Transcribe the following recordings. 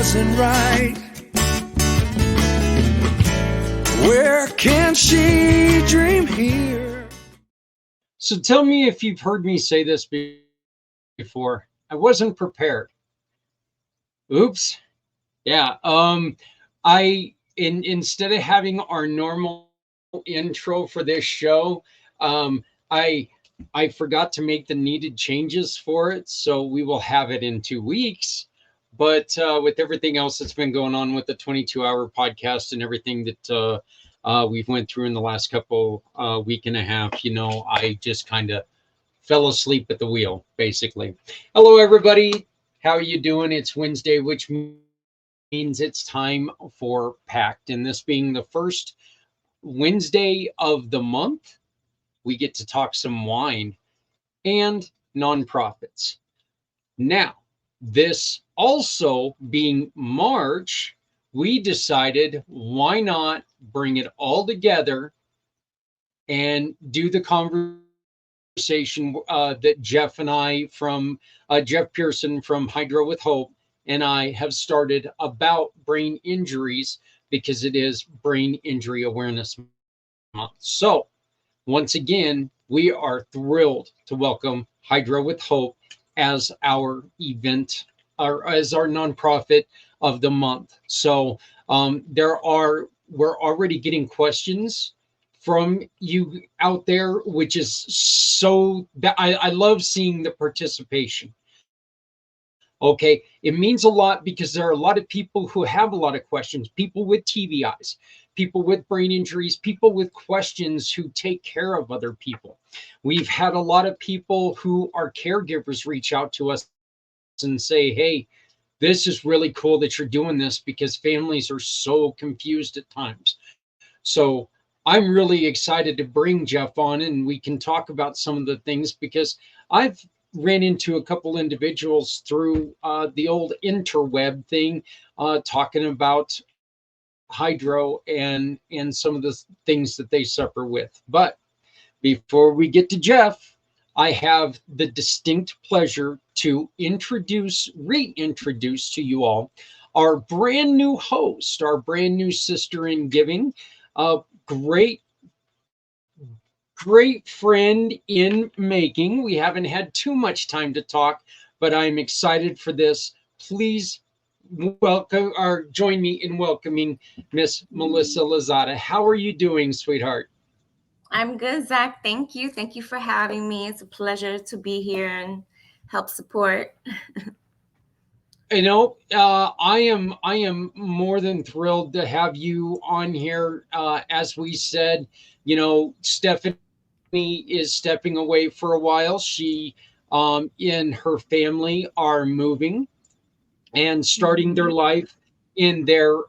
wasn't right. Where can she dream here? So tell me if you've heard me say this before. I wasn't prepared. Oops. Yeah. Instead of having our normal intro for this show, I forgot to make the needed changes for it, so we will have it in 2 weeks. But with everything else that's been going on with the 22-hour podcast and everything that we've went through in the last couple week and a half, I just kind of fell asleep at the wheel, basically. Hello, everybody. How are you doing? It's Wednesday, which means it's time for pACT. And this being the first Wednesday of the month, we get to talk some wine and nonprofits. Now, this also being March, we decided why not bring it all together and do the conversation that Jeff and I from Jeff Pearson from Hydro with Hope and I have started about brain injuries, because it is Brain Injury Awareness Month. So once again, we are thrilled to welcome Hydro with Hope as our event, or as our nonprofit of the month. So we're already getting questions from you out there, which is so that I love seeing the participation. Okay, it means a lot because there are a lot of people who have a lot of questions, people with TBIs, people with brain injuries, people with questions who take care of other people. We've had a lot of people who are caregivers reach out to us and say, hey, this is really cool that you're doing this, because families are so confused at times. So I'm really excited to bring Jeff on and we can talk about some of the things, because I've ran into a couple individuals through the old interweb thing, talking about hydro and some of the things that they suffer with. But before we get to Jeff, I have the distinct pleasure to reintroduce to you all our brand new host, our brand new sister in giving, a great friend in making. We haven't had too much time to talk, but I'm excited for this. Please welcome or join me in welcoming Miss Melissa Lozada. How are you doing, sweetheart? I'm good, Zach. Thank you. Thank you for having me. It's a pleasure to be here and help support. I am more than thrilled to have you on here. As we said, Stephanie is stepping away for a while. She and her family are moving and starting their life in their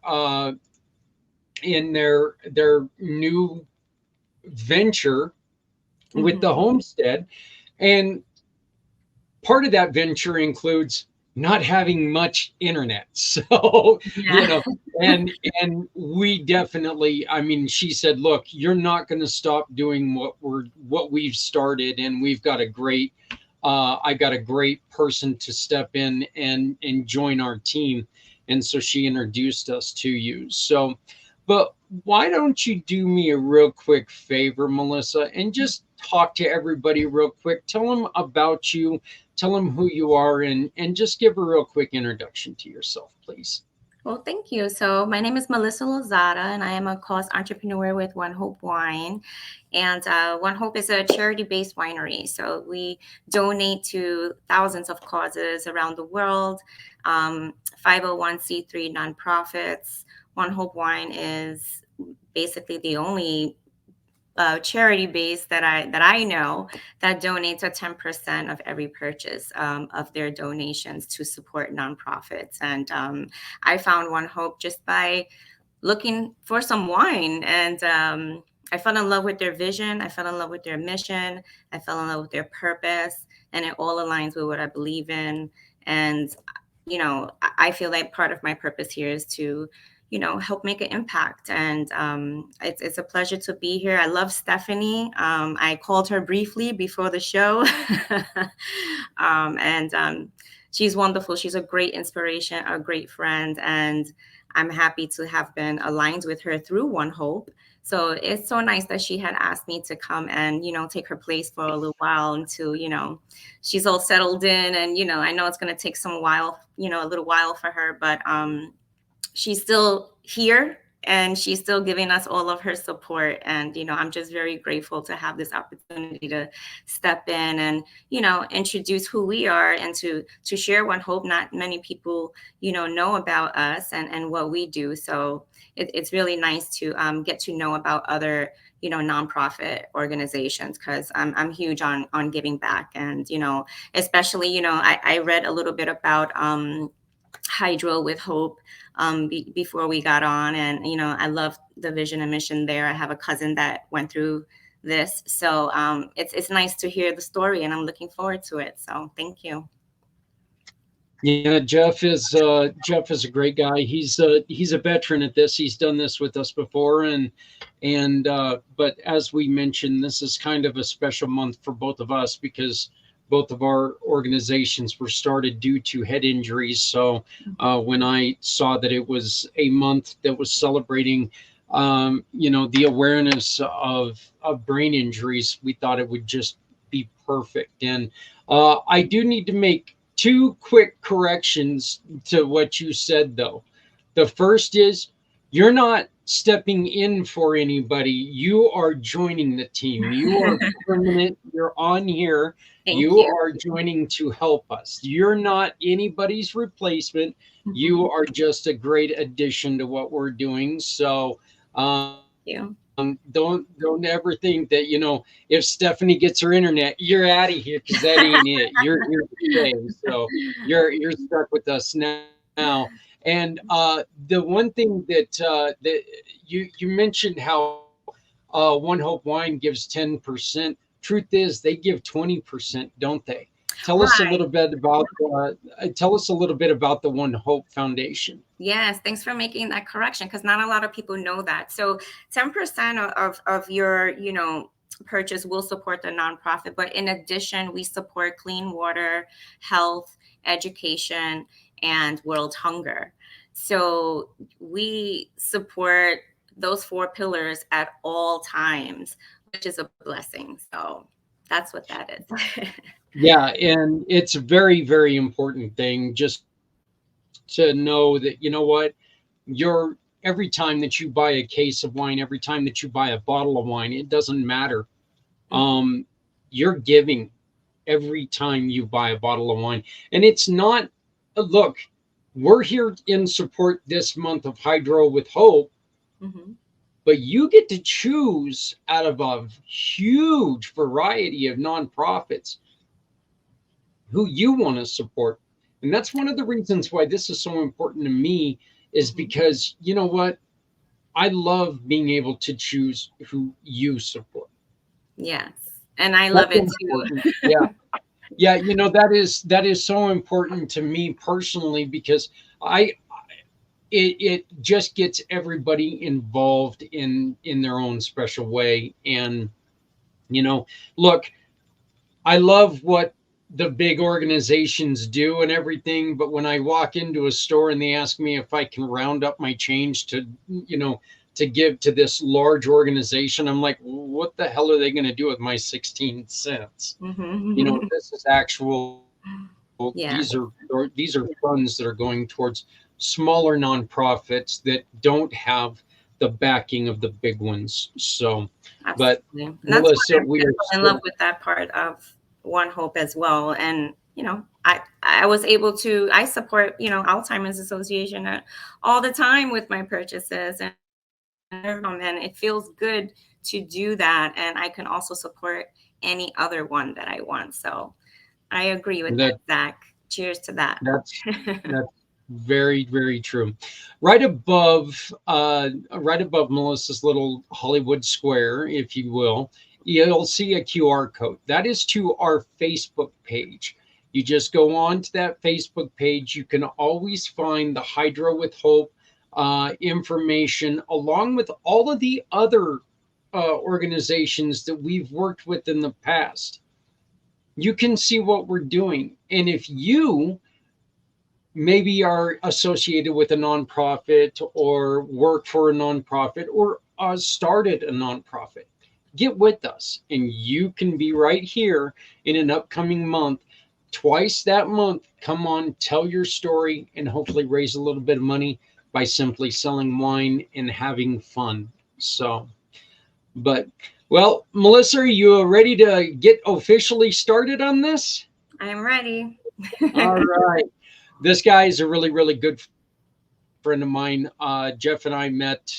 new venture with the homestead. And part of that venture includes not having much internet. So, and we definitely, she said, look, you're not going to stop doing what we've started. And we've got a great, I got a great person to step in and join our team. And so she introduced us to you. So, but why don't you do me a real quick favor, Melissa, and just talk to everybody real quick. Tell them about you. Tell them who you are, and just give a real quick introduction to yourself, please. Well, thank you. So my name is Melissa Lozada, and I am a cause entrepreneur with One Hope Wine. And One Hope is a charity-based winery. So we donate to thousands of causes around the world, 501c3 nonprofits. One Hope Wine is basically the only charity base that I know that donates a 10% of every purchase of their donations to support nonprofits. And I found One Hope just by looking for some wine, and I fell in love with their vision. I fell in love with their mission. I fell in love with their purpose, and it all aligns with what I believe in. And I feel like part of my purpose here is to help make an impact. And it's a pleasure to be here. I love Stephanie. I called her briefly before the show. And she's wonderful. She's a great inspiration, a great friend, and I'm happy to have been aligned with her through One Hope. So it's so nice that she had asked me to come and, take her place for a little while until, she's all settled in. And, I know it's going to take some while, a little while for her, but she's still here and she's still giving us all of her support. And I'm just very grateful to have this opportunity to step in and introduce who we are and to share One Hope. Not many people know about us and what we do, so it's really nice to get to know about other nonprofit organizations, because I'm huge on giving back. And especially I read a little bit about Hydro with Hope before we got on, and I love the vision and mission there. I have a cousin that went through this, so it's nice to hear the story, and I'm looking forward to it. So thank you. Yeah, Jeff is a great guy. He's a veteran at this. He's done this with us before, and but as we mentioned, this is kind of a special month for both of us because both of our organizations were started due to head injuries. So when I saw that it was a month that was celebrating, the awareness of brain injuries, we thought it would just be perfect. And I do need to make two quick corrections to what you said, though. The first is you're not stepping in for anybody. You are joining the team. You are permanent. You're on here. Thank You you. are joining to help us. You're not anybody's replacement. You are just a great addition to what we're doing. So You. don't ever think that if Stephanie gets her internet, you're out of here, because that ain't it. You're here to stay. So you're stuck with us now. And the one thing that you mentioned how One Hope Wine gives 10%. Truth is, they give 20%, don't they? Tell us a Right. little bit about the One Hope Foundation. Yes, thanks for making that correction, because not a lot of people know that. So 10% of your, purchase will support the nonprofit, but in addition, we support clean water, health, education, and world hunger. So we support those four pillars at all times, which is a blessing. So that's what that is. Yeah, and it's a very, very important thing just to know that, you're every time that you buy a case of wine, every time that you buy a bottle of wine, it doesn't matter. Um, you're giving every time you buy a bottle of wine. And it's not, look, we're here in support this month of Hydro with Hope, Mhm. but you get to choose out of a huge variety of nonprofits who you want to support. And that's one of the reasons why this is so important to me, is Mhm. because you know what? I love being able to choose who you support. Yes. And I love That's it too. important. Yeah. Yeah, that is so important to me personally, because I it just gets everybody involved in their own special way. And look, I love what the big organizations do and everything, but when I walk into a store and they ask me if I can round up my change to give to this large organization, I'm like, what the hell are they going to do with my 16 cents? Mhm. This is actual, these Yeah, are funds that are going towards smaller nonprofits that don't have the backing of the big ones. So, but absolutely. And that's Melissa, why we I are fell in love so with that part of One Hope as well. And I was able to I support Alzheimer's Association all the time with my purchases, and it feels good to do that. And I can also support any other one that I want. So I agree with that, that Zach. Cheers to that. that's that's very, very true. Right above Melissa's little Hollywood square, if you will, you'll see a QR code. That is to our Facebook page. You just go on to that Facebook page. You can always find the Hydro with Hope information, along with all of the other organizations that we've worked with in the past. You can see what we're doing. And if you maybe are associated with a nonprofit or work for a nonprofit or started a nonprofit, get with us and you can be right here in an upcoming month. Twice that month, come on, tell your story and hopefully raise a little bit of money by simply selling wine and having fun. So, but well, Melissa, are you ready to get officially started on this? I am ready. All right. This guy is a really, really good friend of mine. Jeff and I met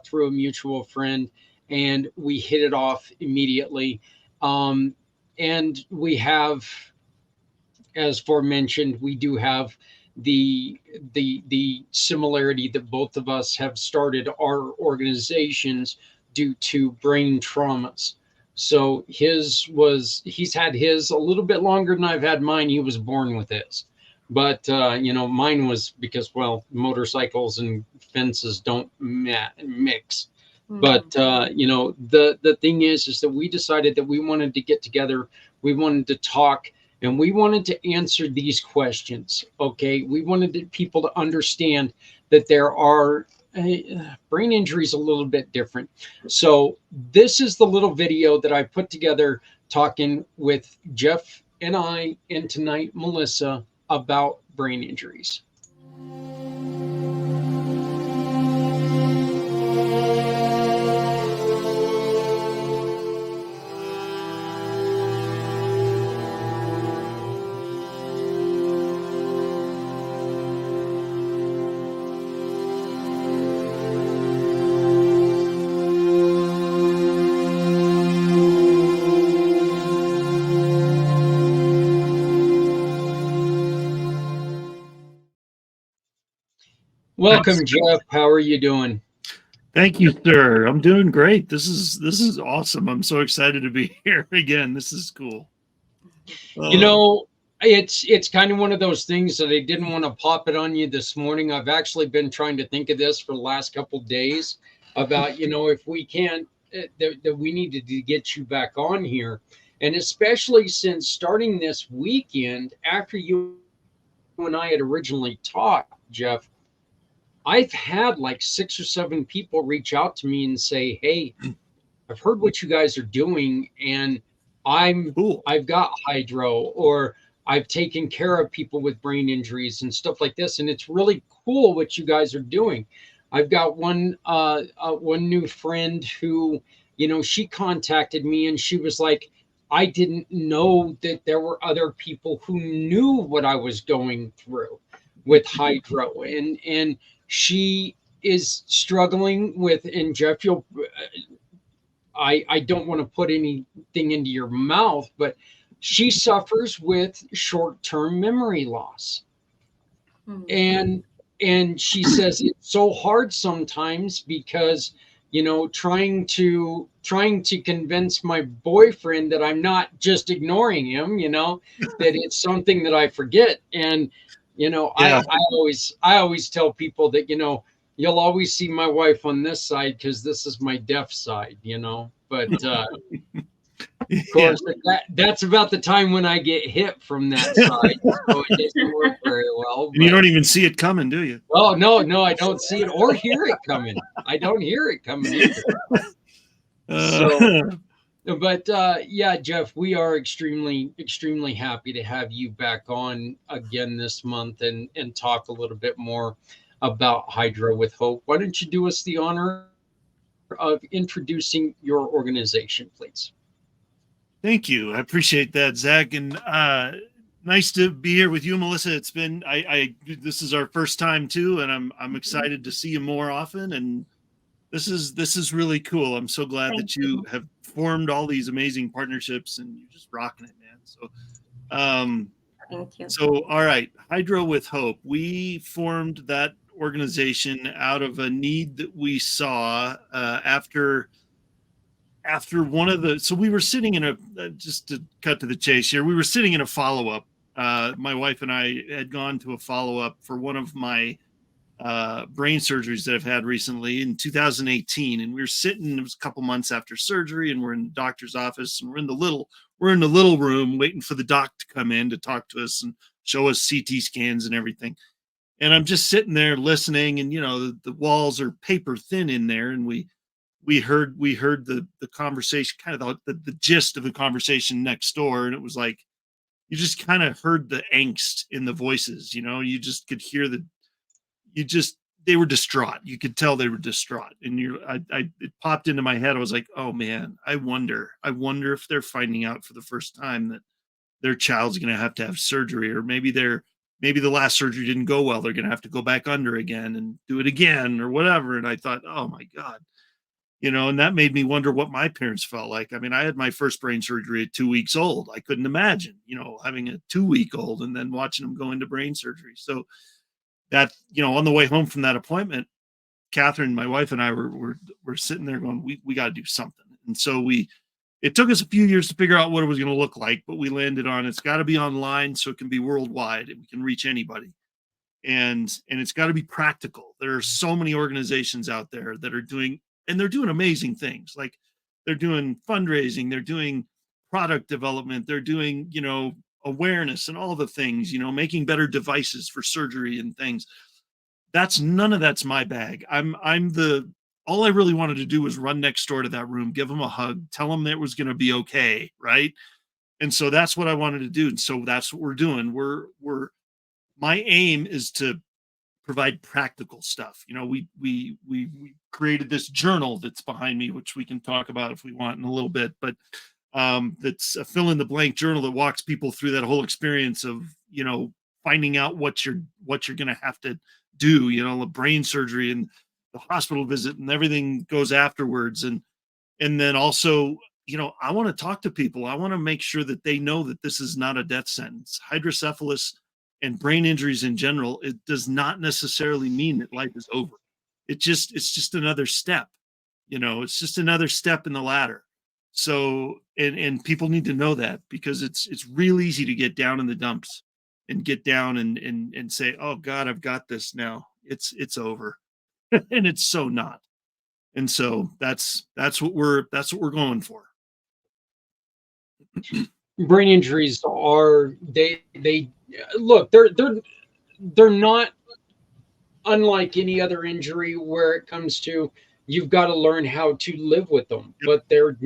through a mutual friend, and we hit it off immediately. Um, and we have, as forementioned, we do have the similarity that both of us have started our organizations due to brain traumas. So he's had his a little bit longer than I've had mine. He was born with his, but mine was because, well, motorcycles and fences don't mix. But the thing is that we decided that we wanted to get together, we wanted to talk, and we wanted to answer these questions. Okay, we wanted people to understand that there are brain injuries a little bit different. So this is the little video that I put together talking with Jeff and I, and tonight Melissa, about brain injuries. Welcome, Jeff. How are you doing? Thank you, sir. I'm doing great. This is awesome. I'm so excited to be here again. This is cool. It's kind of one of those things that I didn't want to pop it on you this morning. I've actually been trying to think of this for the last couple of days about, if we can, that we needed to get you back on here. And especially since starting this weekend, after you and I had originally talked, Jeff, I've had like 6 or 7 people reach out to me and say, "Hey, I've heard what you guys are doing, and I've got hydro, or I've taken care of people with brain injuries and stuff like this, and it's really cool what you guys are doing." I've got one new friend who, she contacted me and she was like, "I didn't know that there were other people who knew what I was going through with hydro," and she is struggling with, and Jeff, I don't want to put anything into your mouth, but she suffers with short-term memory loss. And she says it's so hard sometimes because, trying to convince my boyfriend that I'm not just ignoring him, that it's something that I forget. And I always tell people that, you'll always see my wife on this side because this is my deaf side, but of course that's about the time when I get hit from that side, so it doesn't work very well. And you don't even see it coming, do you? Oh, no, I don't see it or hear it coming. I don't hear it coming either. But yeah, Jeff, we are extremely, extremely happy to have you back on again this month and talk a little bit more about Hydro with Hope. Why don't you do us the honor of introducing your organization, please? Thank you. I appreciate that, Zach. And nice to be here with you, Melissa. It's been this is our first time too, and I'm excited to see you more often. And this is really cool. I'm so glad that you have formed all these amazing partnerships and you're just rocking it, man. So thank you. So all right, Hydro with Hope. We formed that organization out of a need that we saw after one of the, so we were sitting in a, just to cut to the chase here, we were sitting in a follow-up. My wife and I had gone to a follow-up for one of my brain surgeries that I've had recently in 2018. And we were sitting, it was a couple months after surgery, and we're in the doctor's office, and we're in the little room waiting for the doc to come in to talk to us and show us CT scans and everything. And I'm just sitting there listening, and the walls are paper thin in there, and we heard the conversation, kind of the gist of the conversation next door, and it was like you just kind of heard the angst in the voices. You just could hear you just they were distraught. You could tell they were distraught, and it popped into my head. I was like, oh man, I wonder if they're finding out for the first time that their child's going to have surgery, or maybe the last surgery didn't go well. They're going to have to go back under again and do it again or whatever. And I thought, oh my God, and that made me wonder what my parents felt like. I mean, I had my first brain surgery at 2 weeks old. I couldn't imagine, having a 2 week old and then watching them go into brain surgery. So that, on the way home from that appointment, Catherine, my wife, and I were sitting there going, we got to do something. And so it took us a few years to figure out what it was going to look like, but we landed on it's got to be online so it can be worldwide and we can reach anybody. And it's got to be practical. There are so many organizations out there that are doing amazing things. Like they're doing fundraising, they're doing product development, they're doing, awareness and all the things, making better devices for surgery and things. None of that's my bag. All I really wanted to do was run next door to that room, give them a hug, tell them that it was going to be okay. Right. And so that's what I wanted to do. And so that's what we're doing. My aim is to provide practical stuff. We created this journal that's behind me, which we can talk about if we want in a little bit, but that's a fill in the blank journal that walks people through that whole experience of, finding out what you're going to have to do, the brain surgery and the hospital visit and everything goes afterwards. And then also, I want to talk to people. I want to make sure that they know that this is not a death sentence. Hydrocephalus and brain injuries in general, it does not necessarily mean that life is over. It's just another step, it's just another step in the ladder. So, and people need to know that, because it's real easy to get down in the dumps and get down and say, oh God, I've got this now. It's over. And it's so not. And so that's what we're going for. Brain injuries are they look, they're not unlike any other injury where it comes to you've got to learn how to live with them. Yep. But they're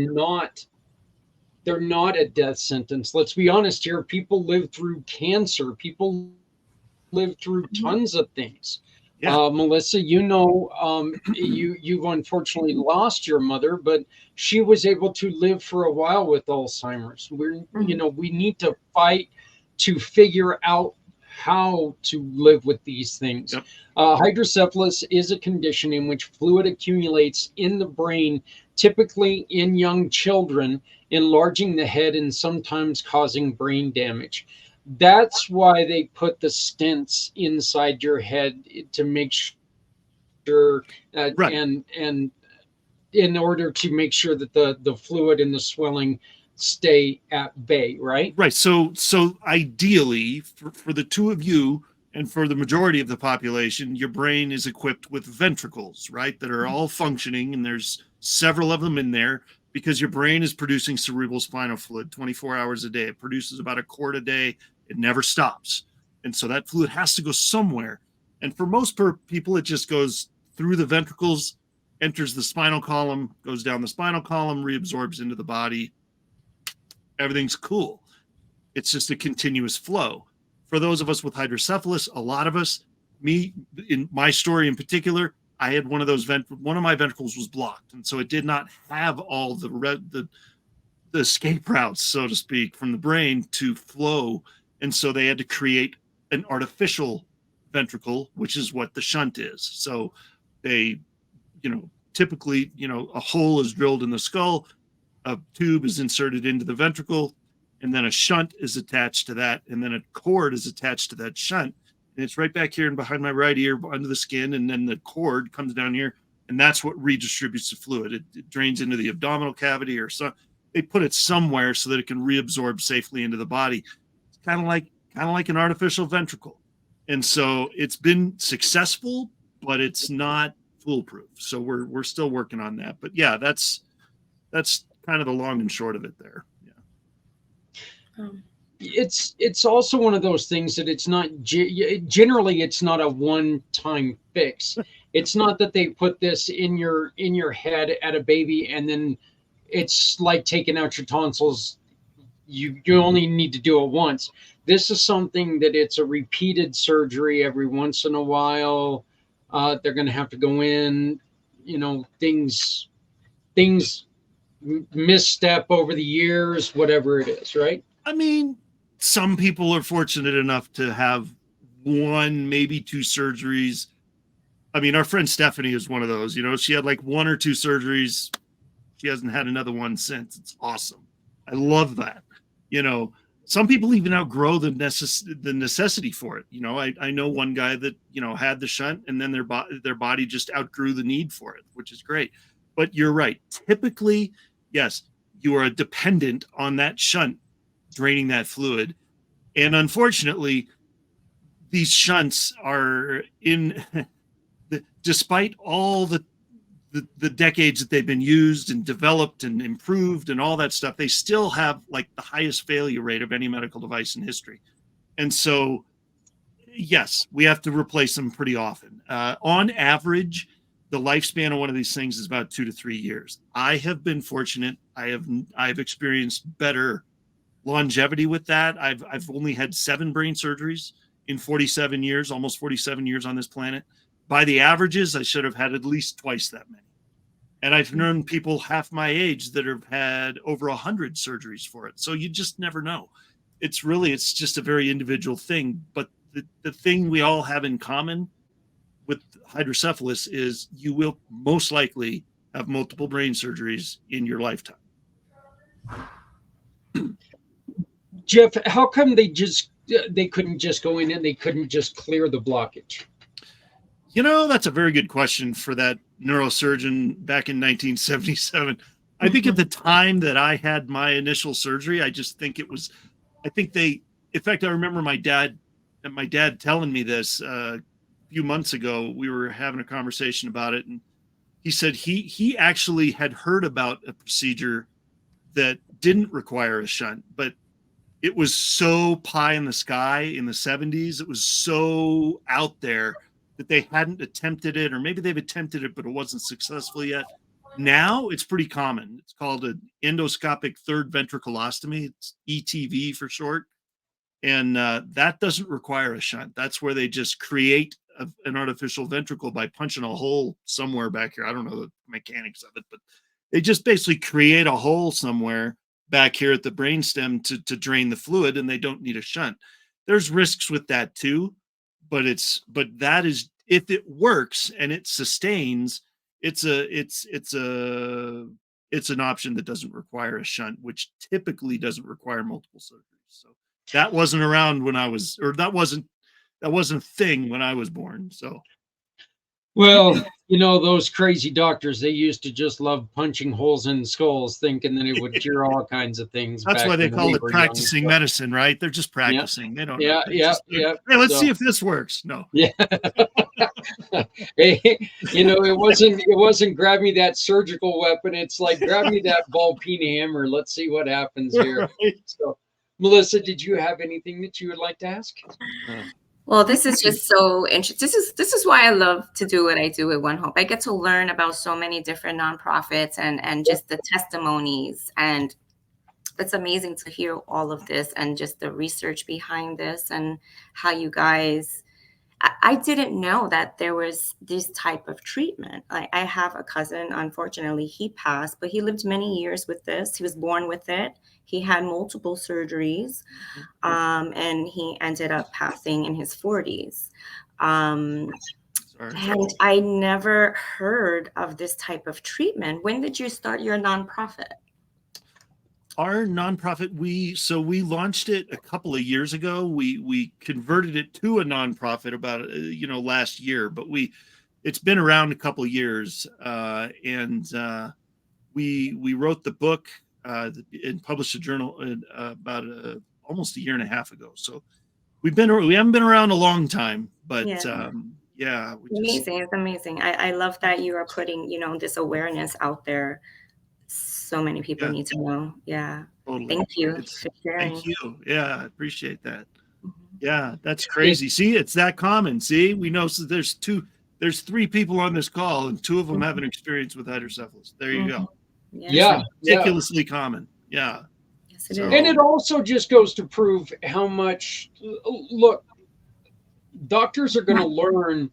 not a death sentence. Let's be honest here. People live through cancer. People live through tons of things. Yeah. Melissa, you've unfortunately lost your mother, but she was able to live for a while with Alzheimer's. We need to fight to figure out how to live with these things. Yep. Hydrocephalus is a condition in which fluid accumulates in the brain, typically in young children, enlarging the head and sometimes causing brain damage. That's why they put the stents inside your head, to make sure right. and in order to make sure that the fluid and the swelling stay at bay, right? Right. So ideally for the two of you and for the majority of the population, your brain is equipped with ventricles, right? That are all functioning, and there's several of them in there, because your brain is producing cerebral spinal fluid 24 hours a day. It produces about a quart a day. It never stops. And so that fluid has to go somewhere. And for most people, it just goes through the ventricles, enters the spinal column, goes down the spinal column, reabsorbs into the body. Everything's cool. It's just a continuous flow. For those of us with hydrocephalus, a lot of us, me, in my story in particular, I had one of my ventricles was blocked. And so it did not have all the escape routes, so to speak, from the brain to flow. And so they had to create an artificial ventricle, which is what the shunt is. So they, typically, a hole is drilled in the skull, a tube is inserted into the ventricle, and then a shunt is attached to that, and then a cord is attached to that shunt. And it's right back here and behind my right ear under the skin, and then the cord comes down here, and that's what redistributes the fluid. It drains into the abdominal cavity, or so they put it somewhere so that it can reabsorb safely into the body. It's kind of like an artificial ventricle. And so it's been successful, but it's not foolproof. So we're still working on that. But yeah, that's kind of the long and short of it there. Yeah. it's also one of those things that it's not generally it's not a one-time fix. It's not that they put this in your head at a baby and then it's like taking out your tonsils. You only need to do it once. This is something that it's a repeated surgery every once in a while. They're going to have to go in, things misstep over the years, whatever it is, right? I mean, some people are fortunate enough to have one, maybe two surgeries. I mean, our friend Stephanie is one of those. She had like one or two surgeries. She hasn't had another one since. It's awesome. I love that. Some people even outgrow the necessity for it. I know one guy that had the shunt, and then their body just outgrew the need for it, which is great. But you're right. Typically, yes, you are dependent on that shunt draining that fluid, and unfortunately, these shunts are despite all the decades that they've been used and developed and improved and all that stuff, they still have like the highest failure rate of any medical device in history. And so, yes, we have to replace them pretty often. On average, the lifespan of one of these things is about 2 to 3 years. I have been fortunate. I've experienced better longevity with that. I've only had 7 brain surgeries in 47 years, almost 47 years on this planet. By the averages, I should have had at least twice that many. And I've known people half my age that have had over 100 surgeries for it. So you just never know. It's just a very individual thing. But the thing we all have in common with hydrocephalus is you will most likely have multiple brain surgeries in your lifetime. Jeff, how come they couldn't just go in and they couldn't just clear the blockage? That's a very good question for that neurosurgeon back in 1977. I think at the time that I had my initial surgery, I remember my dad telling me this a few months ago. We were having a conversation about it, and he said he actually had heard about a procedure that didn't require a shunt, but it was so pie in the sky in the 70s. It was so out there that they hadn't attempted it, or maybe they've attempted it, but it wasn't successful yet. Now it's pretty common. It's called an endoscopic third ventriculostomy. It's ETV for short. And that doesn't require a shunt. That's where they just create an artificial ventricle by punching a hole somewhere back here. I don't know the mechanics of it, but they just basically create a hole somewhere back here at the brainstem to drain the fluid, and they don't need a shunt. There's risks with that too. But that is, if it works and it sustains, it's an option that doesn't require a shunt, which typically doesn't require multiple surgeries. So that wasn't around when I was, or that wasn't a thing when I was born. So, well, those crazy doctors, they used to just love punching holes in skulls, thinking that it would cure all kinds of things. That's why they call it practicing medicine, right? They're just practicing. Yeah. They don't. Yeah, Hey, let's see if this works. No. Yeah. Hey, it wasn't grab me that surgical weapon. It's like grab me that ball peen hammer. Let's see what happens here. Right. So, Melissa, did you have anything that you would like to ask? Well, this is just so interesting. This is why I love to do what I do at One Hope. I get to learn about so many different nonprofits and just the testimonies. And it's amazing to hear all of this and just the research behind this and how you guys, I didn't know that there was this type of treatment. I have a cousin, unfortunately, he passed, but he lived many years with this. He was born with it. He had multiple surgeries, and he ended up passing in his 40s. And I never heard of this type of treatment. When did you start your nonprofit? Our nonprofit, we launched it a couple of years ago. We converted it to a nonprofit about last year, but it's been around a couple of years, and we wrote the book and published a journal about almost a year and a half ago. So we haven't been around a long time, but yeah. Amazing. It's amazing. I love that you are putting, this awareness out there so many people Yeah. need to know. Yeah. Totally. Thank you It's for sharing. Thank you. Yeah, I appreciate that. Mhm. Yeah, that's crazy. See, it's that common. See, we know, so there's 3 people on this call, and 2 of them have an experience with hydrocephalus. There you go. Mhm. Yes. Yeah, yeah. Ridiculously common. Yeah. Yes, it So- is. And it also just goes to prove how much, look, doctors are going to learn.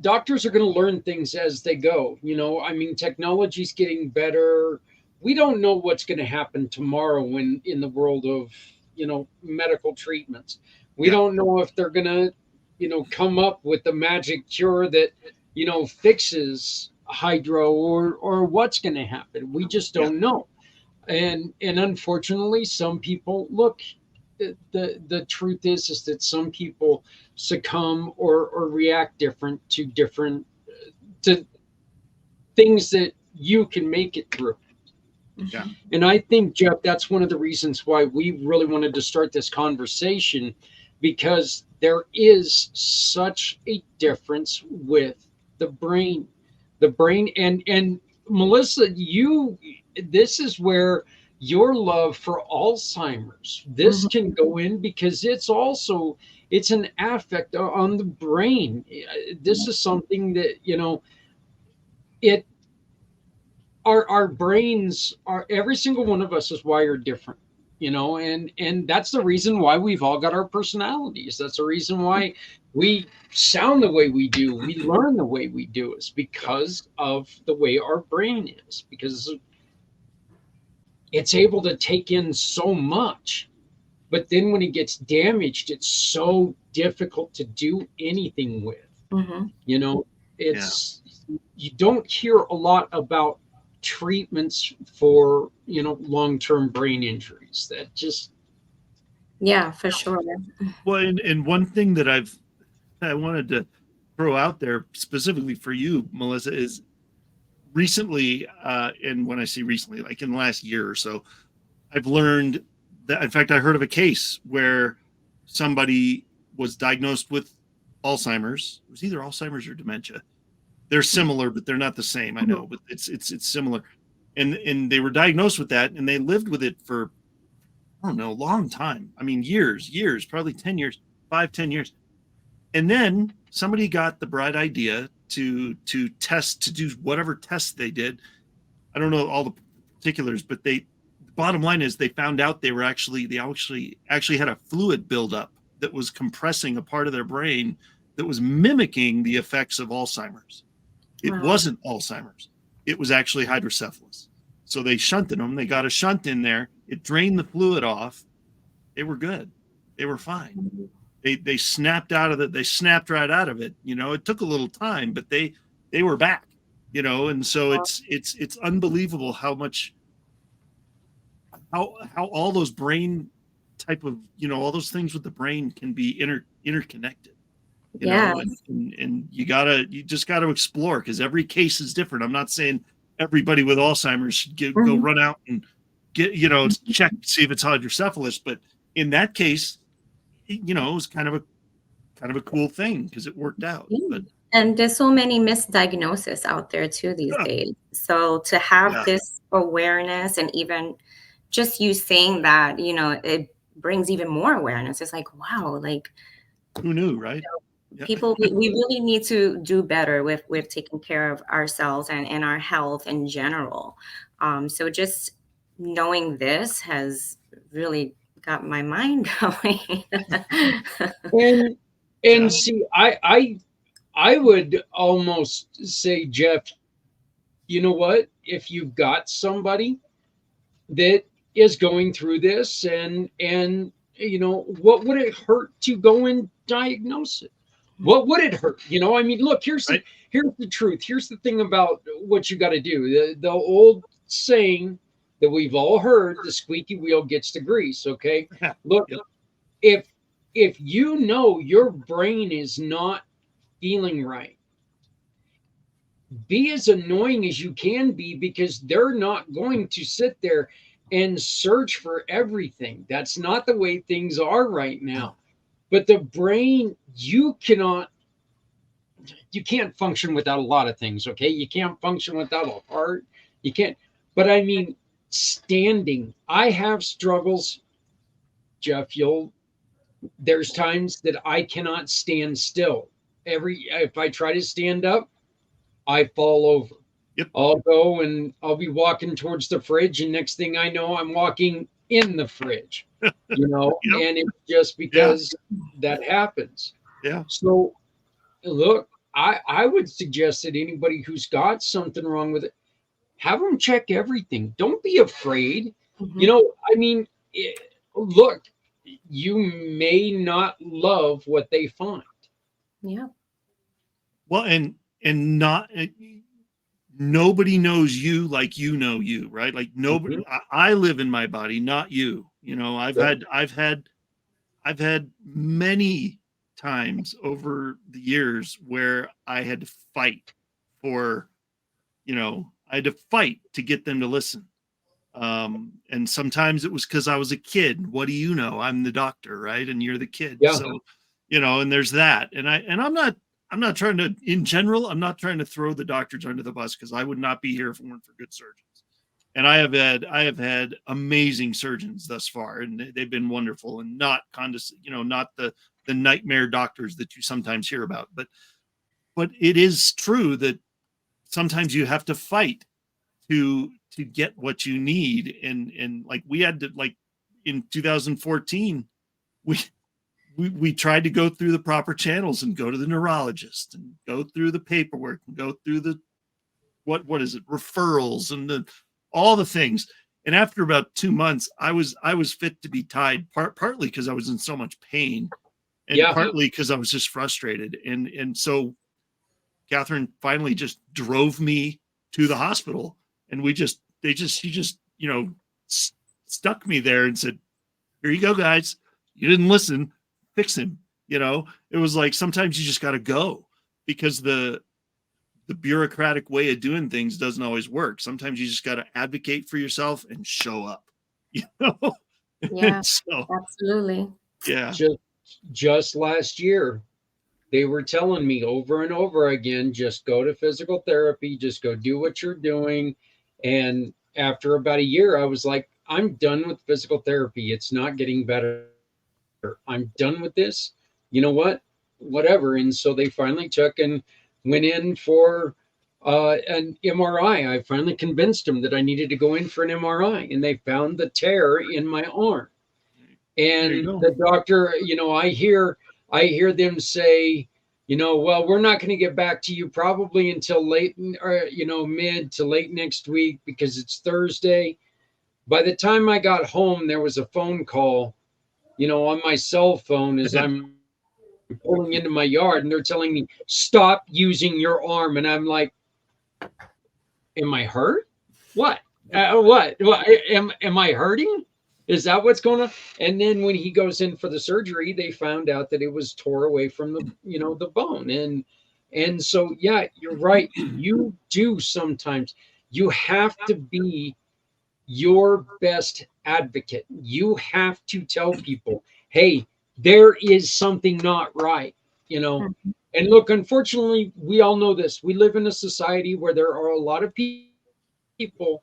Doctors are going to learn things as they go. You know, I mean, technology's getting better. We don't know what's going to happen tomorrow in the world of, you know, medical treatments. We Yeah. don't know if they're going to, you know, come up with the magic cure that, you know, fixes hydro, or what's going to happen. We just don't know. And unfortunately, some people, look, the truth is that some people succumb or react different to things that you can make it through. Yeah. And I think, Jeff, that's one of the reasons why we really wanted to start this conversation, because there is such a difference with the brain. And Melissa, this is where your love for Alzheimer's, this can go in, because it's an affect on the brain. This is something that, you know, it our brains are, every single one of us is wired different, you know, and that's the reason why we've all got our personalities. That's the reason why we sound the way we do, we learn the way we do, is because of the way our brain is, because it's able to take in so much. But then when it gets damaged, it's so difficult to do anything with. Mm-hmm. You know, it's you don't hear a lot about treatments for, you know, long-term brain injuries. That just, Yeah, for sure. Well, and one thing that I wanted to throw out there specifically for you, Melissa, is recently, and when I say recently, like in the last year or so, I've learned that, in fact, I heard of a case where somebody was diagnosed with Alzheimer's. It was either Alzheimer's or dementia. They're similar, but they're not the same. I know, but it's similar. And they were diagnosed with that, and they lived with it for, I don't know, a long time. I mean, years, probably 10 years, 5-10 years. And then somebody got the bright idea to do whatever test they did. I don't know all the particulars, but the bottom line is they found out they actually had a fluid buildup that was compressing a part of their brain that was mimicking the effects of Alzheimer's. It wasn't Alzheimer's. It was actually hydrocephalus. So they shunted them. They got a shunt in there. It drained the fluid off. They were good. They were fine. They snapped out of it. They snapped right out of it. You know, it took a little time, but they were back. You know, and so it's unbelievable how all those brain type of, you know, all those things with the brain can be interconnected. You know, and you just gotta explore, because every case is different. I'm not saying everybody with Alzheimer's should go run out and get, you know, check, see if it's hydrocephalus. But in that case, you know, it was kind of a cool thing because it worked out. But and there's so many misdiagnoses out there too these days. So to have this awareness, and even just you saying that, you know, it brings even more awareness. It's like, wow, like, who knew, right? You know, people, we really need to do better with taking care of ourselves and our health in general. So just knowing this has really got my mind going. and see, I would almost say, Jeff, you know what? If you've got somebody that is going through this, and you know, what would it hurt to go and diagnose it? What would it hurt? You know, I mean, look, here's the truth. Here's the thing about what you got to do. The old saying that we've all heard: the squeaky wheel gets the grease. Okay, look, if you know your brain is not feeling right, be as annoying as you can be, because they're not going to sit there and search for everything. That's not the way things are right now. But the brain, you can't function without a lot of things. Okay, you can't function without a heart. You can't. But I mean, standing, I have struggles, Jeff. There's times that I cannot stand still. If I try to stand up, I fall over. Yep. I'll go and I'll be walking towards the fridge, and next thing I know, I'm walking in the fridge, Yep. and it's just Yeah. because that happens. Yeah. So, look, I would suggest that anybody who's got something wrong with it, have them check everything. Don't be afraid. Mhm. I mean, look, you may not love what they find. Yeah. Well, and not nobody knows you like you know you, right? Like nobody. Mhm. I live in my body, not you. I've Yeah. had many times over the years where I had to fight for, I had to fight to get them to listen. And sometimes it was because I was a kid. What do you know? I'm the doctor, right? And you're the kid. Yeah. So, and there's that. And I'm not trying to, in general, I'm not trying to throw the doctors under the bus, because I would not be here if it weren't for good surgeons. And I have had amazing surgeons thus far, and they've been wonderful, and not not the nightmare doctors that you sometimes hear about. But it is true that sometimes you have to fight to get what you need. And like we had to, like, in 2014, we tried to go through the proper channels and go to the neurologist and go through the paperwork and go through the what is it, referrals, and all the things. And after about 2 months, I was fit to be tied, partly because I was in so much pain, and Yeah. partly because I was just frustrated. And so Catherine finally just drove me to the hospital, and she just stuck me there and said, "Here you go, guys. You didn't listen. Fix him." It was like, sometimes you just got to go, because the bureaucratic way of doing things doesn't always work. Sometimes you just got to advocate for yourself and show up. Yeah. So, Absolutely. yeah. Just last year, they were telling me over and over again, just go to physical therapy, just go do what you're doing. And after about a year, I was like, I'm done with physical therapy. It's not getting better. I'm done with this. You know what? Whatever. And so they finally took and went in for an MRI. I finally convinced them that I needed to go in for an MRI, and they found the tear in my arm. There you And go. the doctor, I hear them say, well, we're not going to get back to you probably until late, or mid to late next week, because it's Thursday. By the time I got home, there was a phone call, on my cell phone as I'm pulling into my yard, and they're telling me, stop using your arm. And I'm like, am I hurt? What? What? Am I hurting? Is that what's going on? And then when he goes in for the surgery, they found out that it was tore away from the bone. And so, yeah, you're right. You do sometimes. You have to be your best advocate. You have to tell people, hey, there is something not right, you know. Mhm. And look, unfortunately, we all know this. We live in a society where there are a lot of people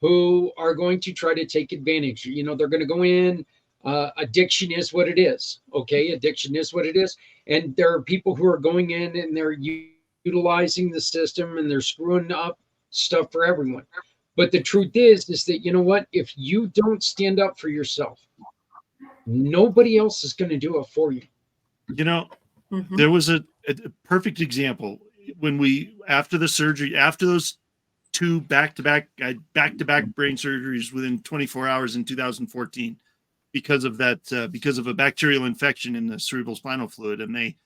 who are going to try to take advantage. They're going to go in. Addiction is what it is. Okay, addiction is what it is. And there are people who are going in and they're utilizing the system, and they're screwing up stuff for everyone. But the truth is that, you know what? If you don't stand up for yourself, nobody else is going to do it for you. Mhm. There was a perfect example when after the surgery, after those two back-to-back brain surgeries within 24 hours in 2014, because of a bacterial infection in the cerebral spinal fluid. And they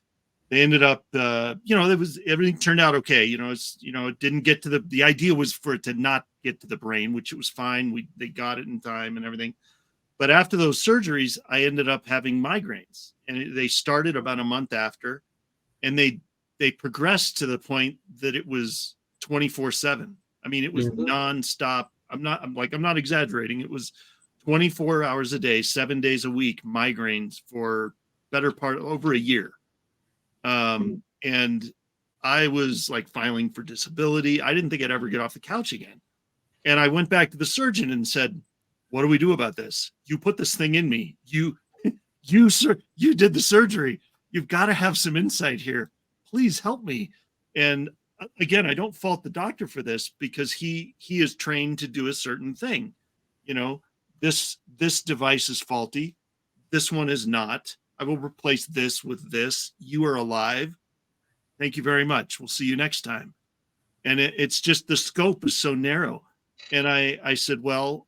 ended up, everything turned out okay. It didn't get to the idea was for it to not get to the brain, which it was fine. They got it in time and everything. But after those surgeries, I ended up having migraines, and they started about a month after, and they progressed to the point that it was 24/7. I mean, it was nonstop. I'm not exaggerating. It was 24 hours a day, 7 days a week, migraines for better part over a year. And I was like filing for disability. I didn't think I'd ever get off the couch again. And I went back to the surgeon and said, what do we do about this? You put this thing in me. You did the surgery. You've got to have some insight here. Please help me. And again, I don't fault the doctor for this because he is trained to do a certain thing. You know, this device is faulty. This one is not. I will replace this with this. You are alive. Thank you very much. We'll see you next time. And it's just the scope is so narrow. And I said, well,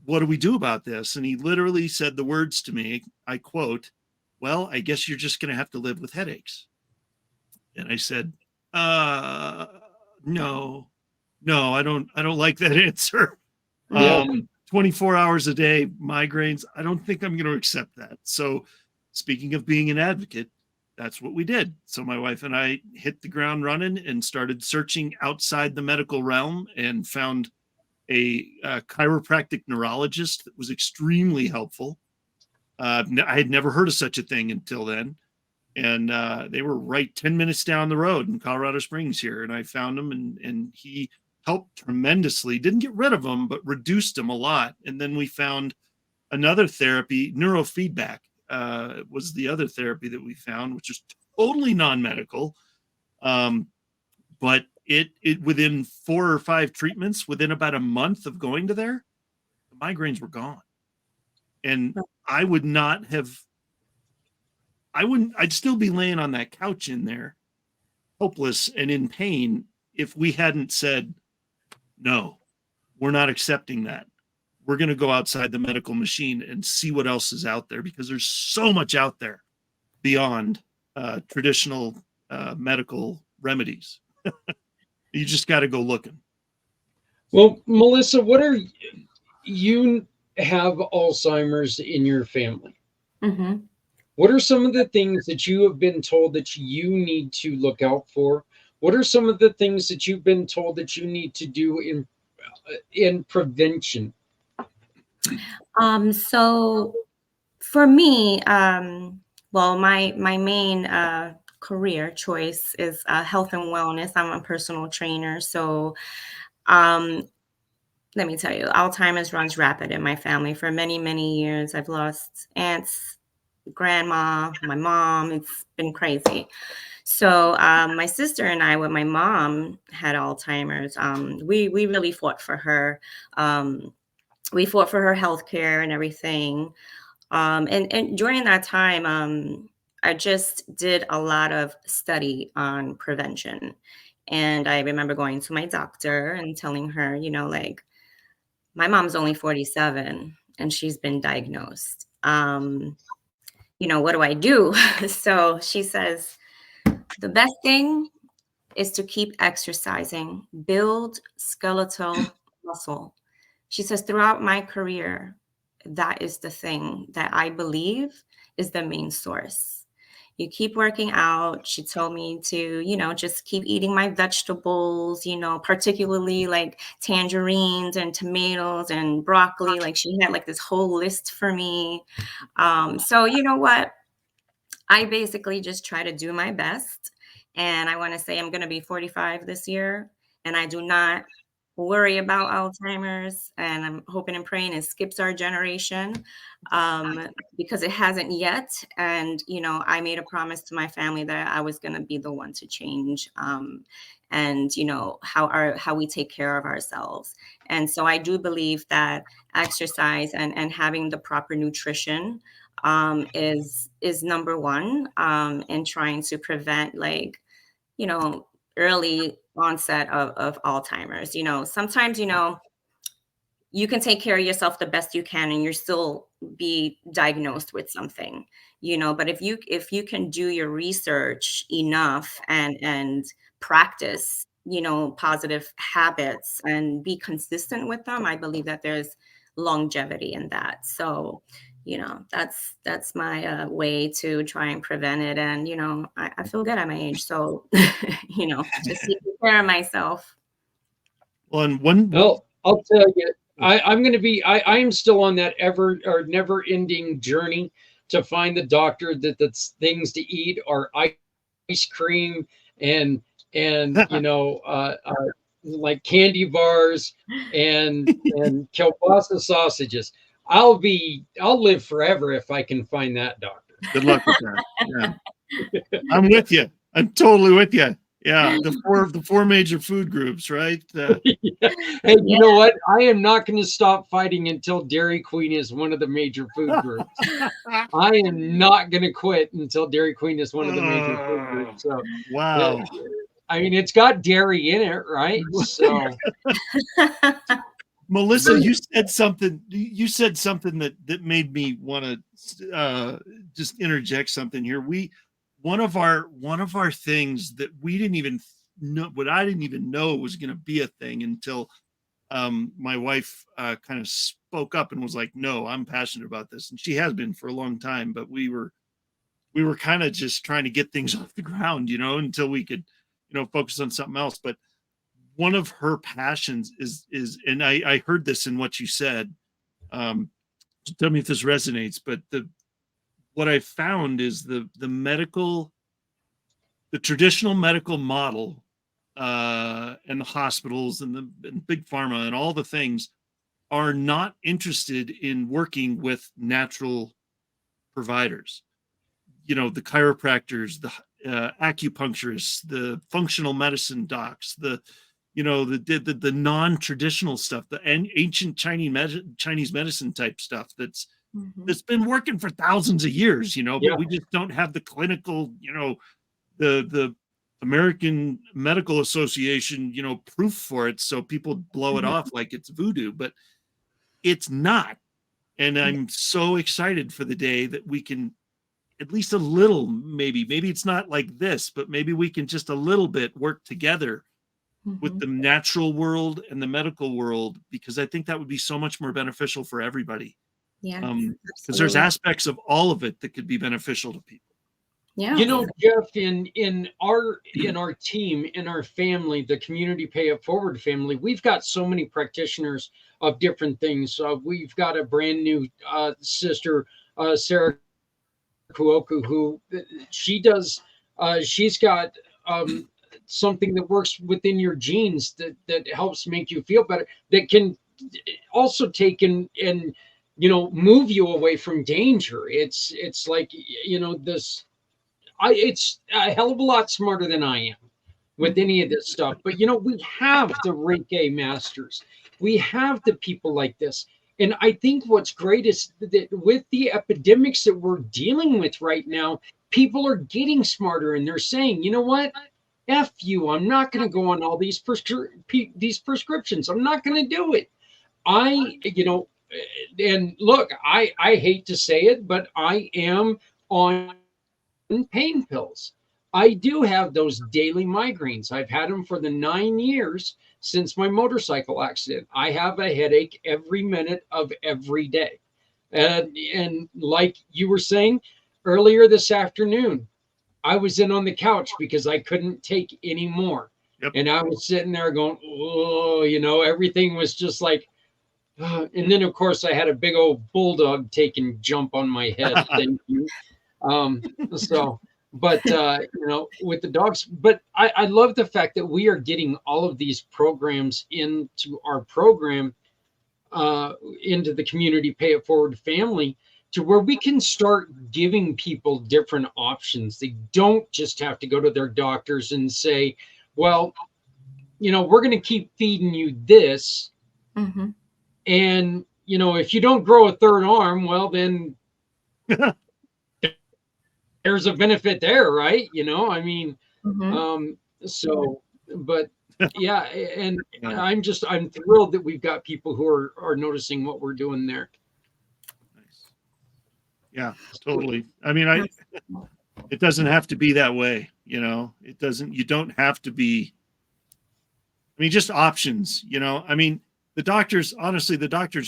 what do we do about this? And he literally said the words to me, I quote, well, I guess you're just going to have to live with headaches. And I said, no, I don't like that answer. 24 hours a day, migraines. I don't think I'm going to accept that. So speaking of being an advocate, that's what we did. So my wife and I hit the ground running and started searching outside the medical realm and found a chiropractic neurologist that was extremely helpful. I had never heard of such a thing until then. And they were right 10 minutes down the road in Colorado Springs here. And I found him and he helped tremendously. Didn't get rid of them, but reduced them a lot. And then we found another therapy, neurofeedback was the other therapy that we found, which is totally non-medical. But it within 4 or 5 treatments, within about a month of going to there, the migraines were gone. And I'd still be laying on that couch in there, hopeless and in pain, if we hadn't said, no, we're not accepting that. We're going to go outside the medical machine and see what else is out there, because there's so much out there beyond traditional medical remedies. You just got to go looking. Well, Melissa, you have Alzheimer's in your family. Mm-hmm. What are some of the things that you have been told that you need to look out for? What are some of the things that you've been told that you need to do in prevention? So for me, well, my main career choice is health and wellness. I'm a personal trainer. So let me tell you, Alzheimer's runs rapid in my family. For many, many years, I've lost aunts, grandma, my mom. It's been crazy. So my sister and I, when my mom had Alzheimer's, we really fought for her. We fought for her health care and everything. And during that time, I just did a lot of study on prevention. And I remember going to my doctor and telling her, like, my mom's only 47 and she's been diagnosed. What do I do? So she says, the best thing is to keep exercising, build skeletal muscle. She says, throughout my career, that is the thing that I believe is the main source. You keep working out. She told me to, just keep eating my vegetables, particularly like tangerines and tomatoes and broccoli. Like she had like this whole list for me. So you know what? I basically just try to do my best. And I want to say I'm going to be 45 this year. And I do not worry about Alzheimer's. And I'm hoping and praying it skips our generation because it hasn't yet. And, I made a promise to my family that I was going to be the one to change and, how we take care of ourselves. And so I do believe that exercise and having the proper nutrition is number one in trying to prevent early onset of Alzheimer's. Sometimes, you can take care of yourself the best you can and you're still be diagnosed with something, but if you can do your research enough and practice, positive habits and be consistent with them, I believe that there's longevity in that. So, that's my way to try and prevent it. And, I feel good at my age. So, just taking care of myself. Well, I'll tell you, I'm going to be, I am still on that never ending journey to find the doctor that the things to eat are ice cream and like candy bars and kielbasa sausages. I'll live forever if I can find that doctor. Good luck with that. Yeah. I'm with you. I'm totally with you. Yeah, the four major food groups, right? Yeah. Hey, you know what? I am not going to stop fighting until Dairy Queen is one of the major food groups. I am not going to quit until Dairy Queen is one of the major food groups. So, wow. I mean, it's got dairy in it, right? So, Melissa, you said something. You said something that made me want to just interject something here. One of our things that we didn't even know, what I didn't even know was going to be a thing until my wife kind of spoke up and was like, "No, I'm passionate about this," and she has been for a long time. But we were kind of just trying to get things off the ground, until we could, focus on something else. But one of her passions is, and I heard this in what you said. Tell me if this resonates, but what I found is the traditional medical model, and the hospitals and big pharma and all the things are not interested in working with natural providers. The chiropractors, the acupuncturists, the functional medicine docs, the non-traditional stuff, the ancient Chinese medicine type stuff that's been working for thousands of years, but we just don't have the clinical, the American Medical Association, proof for it. So people blow it off like it's voodoo, but it's not. And I'm so excited for the day that we can at least a little, maybe it's not like this, but maybe we can just a little bit work together with the natural world and the medical world, because I think that would be so much more beneficial for everybody. Yeah. Because there's aspects of all of it that could be beneficial to people. Yeah. Jeff, in our team, in our family, the Community Pay It Forward family, we've got so many practitioners of different things. We've got a brand new sister, Sarah Kuoku, who she's got something that works within your genes that helps make you feel better, that can also take and move you away from danger. It's like this. It's a hell of a lot smarter than I am with any of this stuff. But we have the Reiki masters, we have the people like this. And I think what's great is that with the epidemics that we're dealing with right now, people are getting smarter and they're saying, you know what? F you, I'm not going to go on all these prescriptions. I'm not going to do it. And look, I hate to say it, but I am on pain pills. I do have those daily migraines. I've had them for the 9 years since my motorcycle accident. I have a headache every minute of every day. And like you were saying earlier this afternoon, I was in on the couch because I couldn't take any more. Yep. And I was sitting there going, oh, everything was just like, and then of course I had a big old bulldog taking jump on my head. Thank you. But with the dogs, but I love the fact that we are getting all of these programs into our program, into the Community Pay It Forward family, to where we can start giving people different options. They don't just have to go to their doctors and say, well, we're going to keep feeding you this. And, if you don't grow a third arm, well, then there's a benefit there, right? But yeah, and I'm thrilled that we've got people who are noticing what we're doing there. Nice. Yeah, totally. I mean, it doesn't have to be that way, you don't have to be, just options, the doctors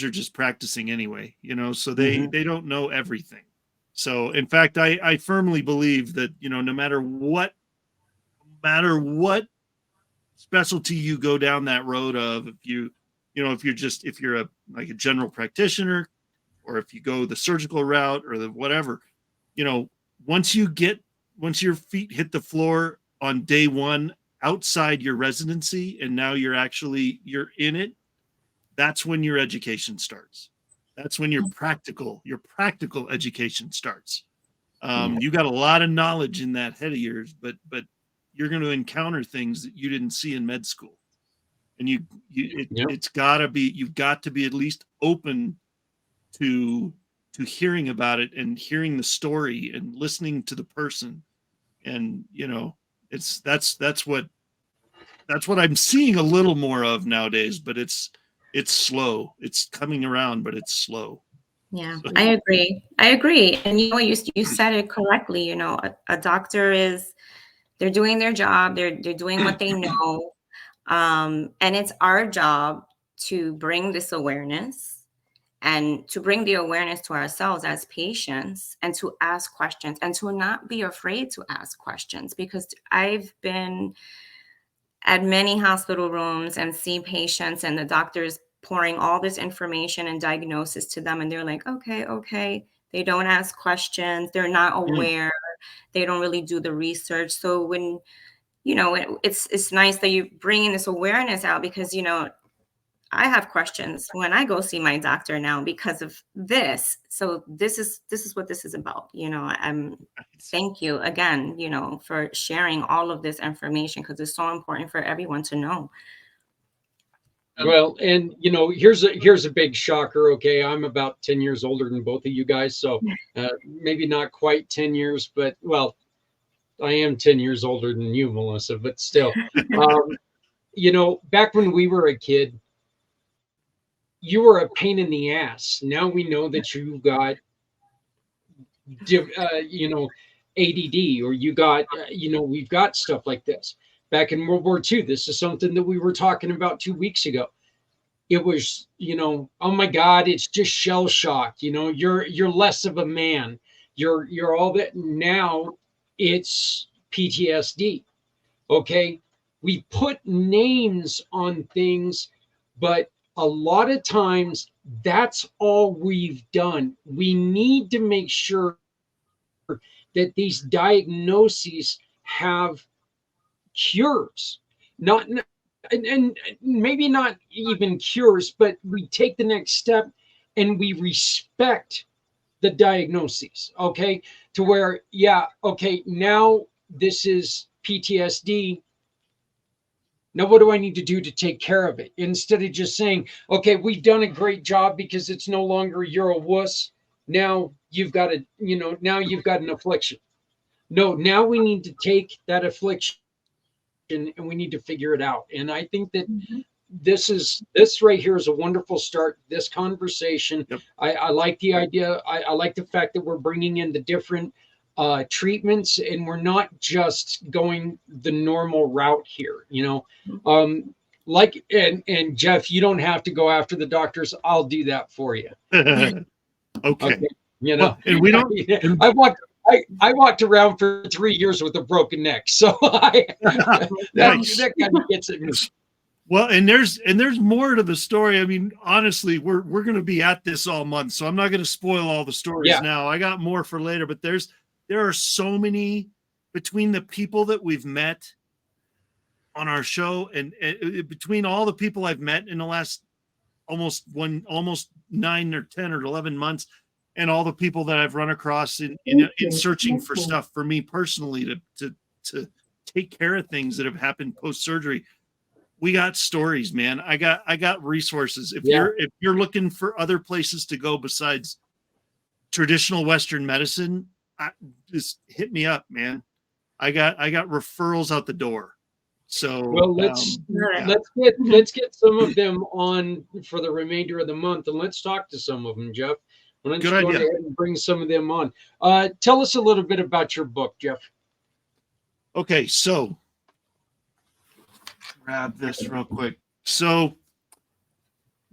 are just practicing anyway, so they don't know everything. So, in fact, I firmly believe that, no matter what specialty you go down that road of, if you're a general practitioner, or if you go the surgical route or the whatever, once your feet hit the floor on day one outside your residency and now you're in it, that's when your education starts. That's when your practical education starts. You got a lot of knowledge in that head of yours, but you're going to encounter things that you didn't see in med school. And it's gotta be, you've got to be at least open to hearing about it and hearing the story and listening to the person. And, you know, that's what I'm seeing a little more of nowadays, but it's slow. It's coming around, but it's slow. Yeah, So. I agree. And you know, you said it correctly. You know, a doctor they're doing their job. They're doing what they know. And it's our job to bring this awareness and to bring the awareness to ourselves as patients and to ask questions and to not be afraid to ask questions, because I've been at many hospital rooms and see patients and the doctors pouring all this information and diagnosis to them. And they're like, okay. They don't ask questions. They're not aware. They don't really do the research. So when, you know, it's nice that you're bringing this awareness out, because, you know, I have questions when I go see my doctor now because of this. So this is what this is about. You know, thank you again, you know, for sharing all of this information, because it's so important for everyone to know. Well, and you know, here's a big shocker. Okay, I'm about 10 years older than both of you guys, so maybe not quite 10 years, but well, I am 10 years older than you, Melissa, but still. You know, back when we were a kid, you were a pain in the ass. Now we know that you got, you know, ADD, or you got, you know, we've got stuff like this. Back in World War II, this is something that we were talking about 2 weeks ago. It was, you know, oh my God, it's just shell shock. You know, you're less of a man. You're all that. Now it's PTSD. Okay, we put names on things, but a lot of times that's all we've done. We need to make sure that these diagnoses have cures, not and maybe not even cures, but we take the next step and we respect the diagnoses. Okay, to where, yeah, okay, now this is PTSD. Now, what do I need to do to take care of it? Instead of just saying, okay, we've done a great job because it's no longer you're a wuss. Now you've got a, you know, now you've got an affliction. No, now we need to take that affliction and we need to figure it out. And I think that this right here is a wonderful start. This conversation, Yep. I like the idea. I like the fact that we're bringing in the different treatments, and we're not just going the normal route here, you know. Like, and Jeff, you don't have to go after the doctors. I'll do that for you. Okay. You know, well, and we don't. I walked around for 3 years with a broken neck, so that kind of gets it. Well, and there's more to the story. I mean, honestly, we're going to be at this all month, so I'm not going to spoil all the stories now. I got more for later, but there are so many, between the people that we've met on our show and between all the people I've met in the last almost 9 or 10 or 11 months, and all the people that I've run across in searching for stuff for me personally to take care of things that have happened post-surgery. We got stories, man. I got resources. If you're looking for other places to go besides traditional Western medicine, just hit me up, man. I got referrals out the door. So well, let's get some of them on for the remainder of the month, and let's talk to some of them, Jeff. Why don't you go ahead and bring some of them on? Tell us a little bit about your book, Jeff. Okay, so grab this real quick. So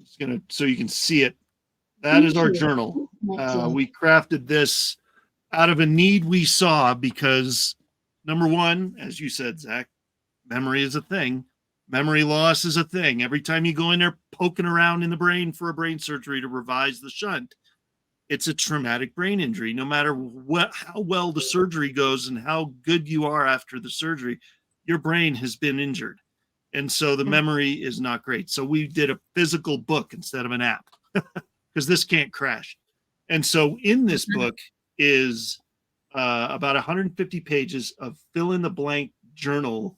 it's gonna, so you can see it. That is our journal. We crafted this out of a need we saw because, number one, as you said, Zach, memory is a thing. Memory loss is a thing. Every time you go in there poking around in the brain for a brain surgery to revise the shunt, it's a traumatic brain injury. No matter how well the surgery goes and how good you are after the surgery, your brain has been injured. And so the memory is not great. So we did a physical book instead of an app because this can't crash. And so in this book is about 150 pages of fill in the blank journal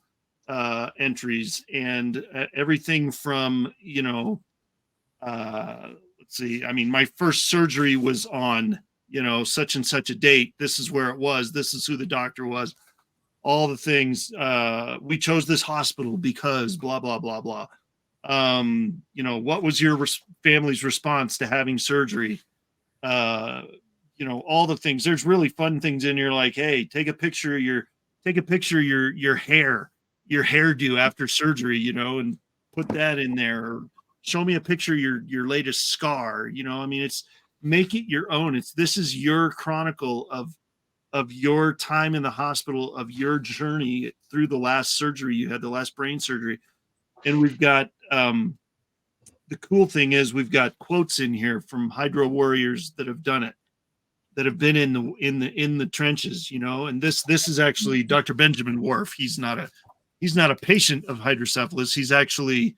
entries and everything from, let's see, I mean, my first surgery was on, such and such a date. This is where it was. This is who the doctor was. All the things. We chose this hospital because blah, blah, blah, blah. What was your family's response to having surgery? All the things. There's really fun things in here, like, hey, take a picture of your hairdo after surgery, and put that in there. Or show me a picture of your latest scar. I mean, it's make it your own. This is your chronicle of your time in the hospital, of your journey through the last surgery you had, the last brain surgery. And we've got the cool thing is we've got quotes in here from hydro warriors that have done it, that have been in the trenches, and this is actually Dr. Benjamin Worf. He's not a patient of hydrocephalus. He's actually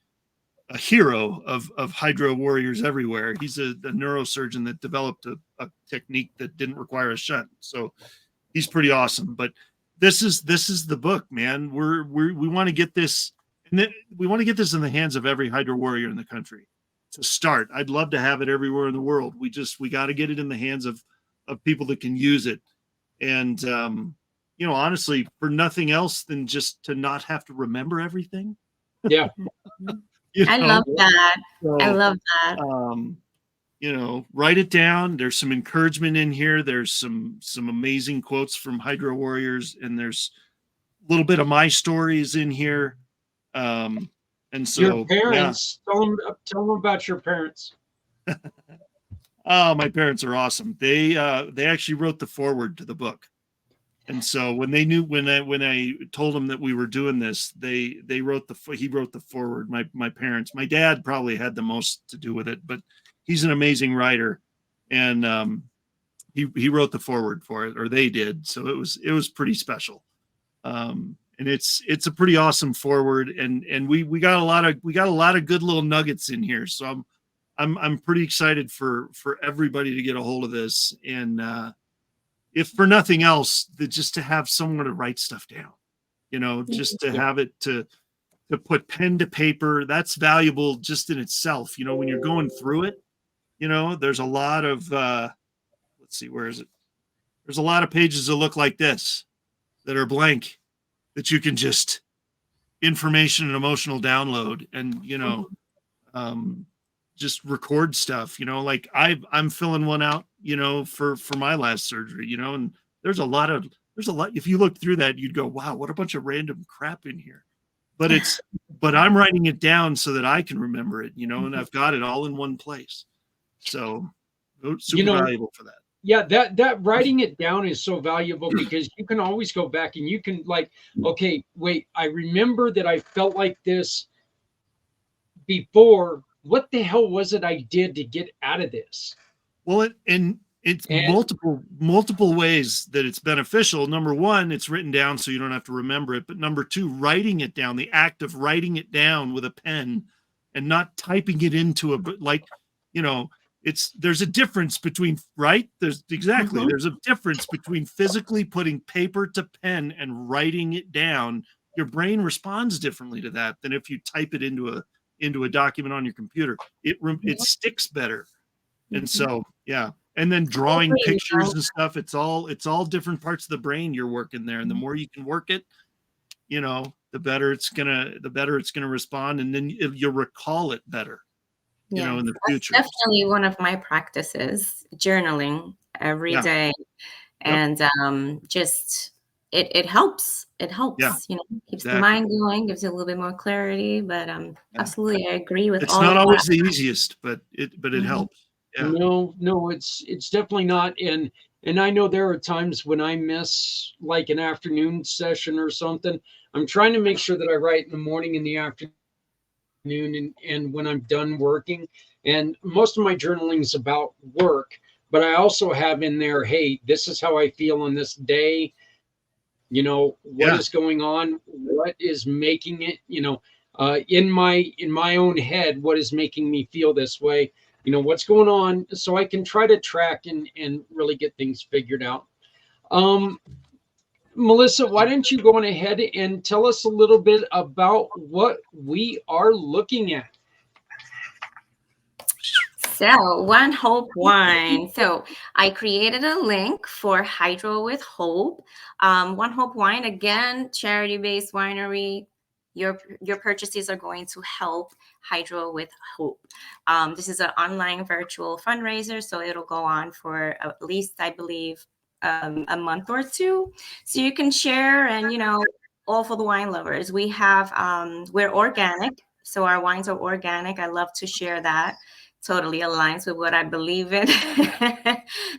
a hero of hydro warriors everywhere. He's a neurosurgeon that developed a technique that didn't require a shunt. So he's pretty awesome. But this is the book, man. We want to get this, and we want to get this in the hands of every hydro warrior in the country to start. I'd love to have it everywhere in the world. We got to get it in the hands of people that can use it. And, honestly, for nothing else than just to not have to remember everything. Yeah. I love that. So, I love that. Write it down. There's some encouragement in here. There's some amazing quotes from hydro warriors, and there's a little bit of my stories in here. And so your parents, tell them about your parents. Oh, my parents are awesome. They actually wrote the foreword to the book. And so when I told them that we were doing this, he wrote the foreword. My parents, my dad probably had the most to do with it, but he's an amazing writer, and he wrote the foreword for it, or they did. So it was pretty special. And it's a pretty awesome foreword, and we got a lot of good little nuggets in here. So I'm pretty excited for everybody to get a hold of this, and if for nothing else, just to have someone to write stuff down, just to have it to put pen to paper. That's valuable just in itself. When you're going through it, there's a lot of let's see, where is it? There's a lot of pages that look like this that are blank, that you can just information and emotional download, and just record stuff, like I'm filling one out, for my last surgery, and there's a lot, if you look through that, you'd go, wow, what a bunch of random crap in here. But I'm writing it down so that I can remember it, and I've got it all in one place. So super valuable for that. Yeah, that writing it down is so valuable because you can always go back and you can okay, wait, I remember that I felt like this before. What the hell was it I did to get out of this? Well, it's multiple ways that it's beneficial. Number one, it's written down so you don't have to remember it. But number two, writing it down, the act of writing it down with a pen and not typing it into there's a difference between, right? There's a difference between physically putting paper to pen and writing it down. Your brain responds differently to that than if you type it into a document on your computer. It sticks better. And so, yeah. And then drawing pictures and stuff, it's all different parts of the brain you're working there. And the more you can work it, the better it's gonna respond. And then you'll recall it better, in the future. That's definitely one of my practices, journaling every day. And just it helps. It helps, keeps the mind going, gives you a little bit more clarity. But absolutely, I agree with it's all not of always that. the easiest, but it helps. Yeah. No, it's definitely not. And I know there are times when I miss like an afternoon session or something. I'm trying to make sure that I write in the morning and the afternoon and when I'm done working. And most of my journaling is about work, but I also have in there, hey, this is how I feel on this day. what is going on, what is making it, in my own head, what is making me feel this way, what's going on, so I can try to track and really get things figured out. Melissa, why don't you go on ahead and tell us a little bit about what we are looking at? So, One Hope Wine. So, I created a link for Hydro with Hope. One Hope Wine, again, charity-based winery. Your purchases are going to help Hydro with Hope. This is an online virtual fundraiser, so it'll go on for at least, I believe, a month or two. So you can share, and all for the wine lovers. We have we're organic, so our wines are organic. I love to share that. Totally aligns with what I believe in.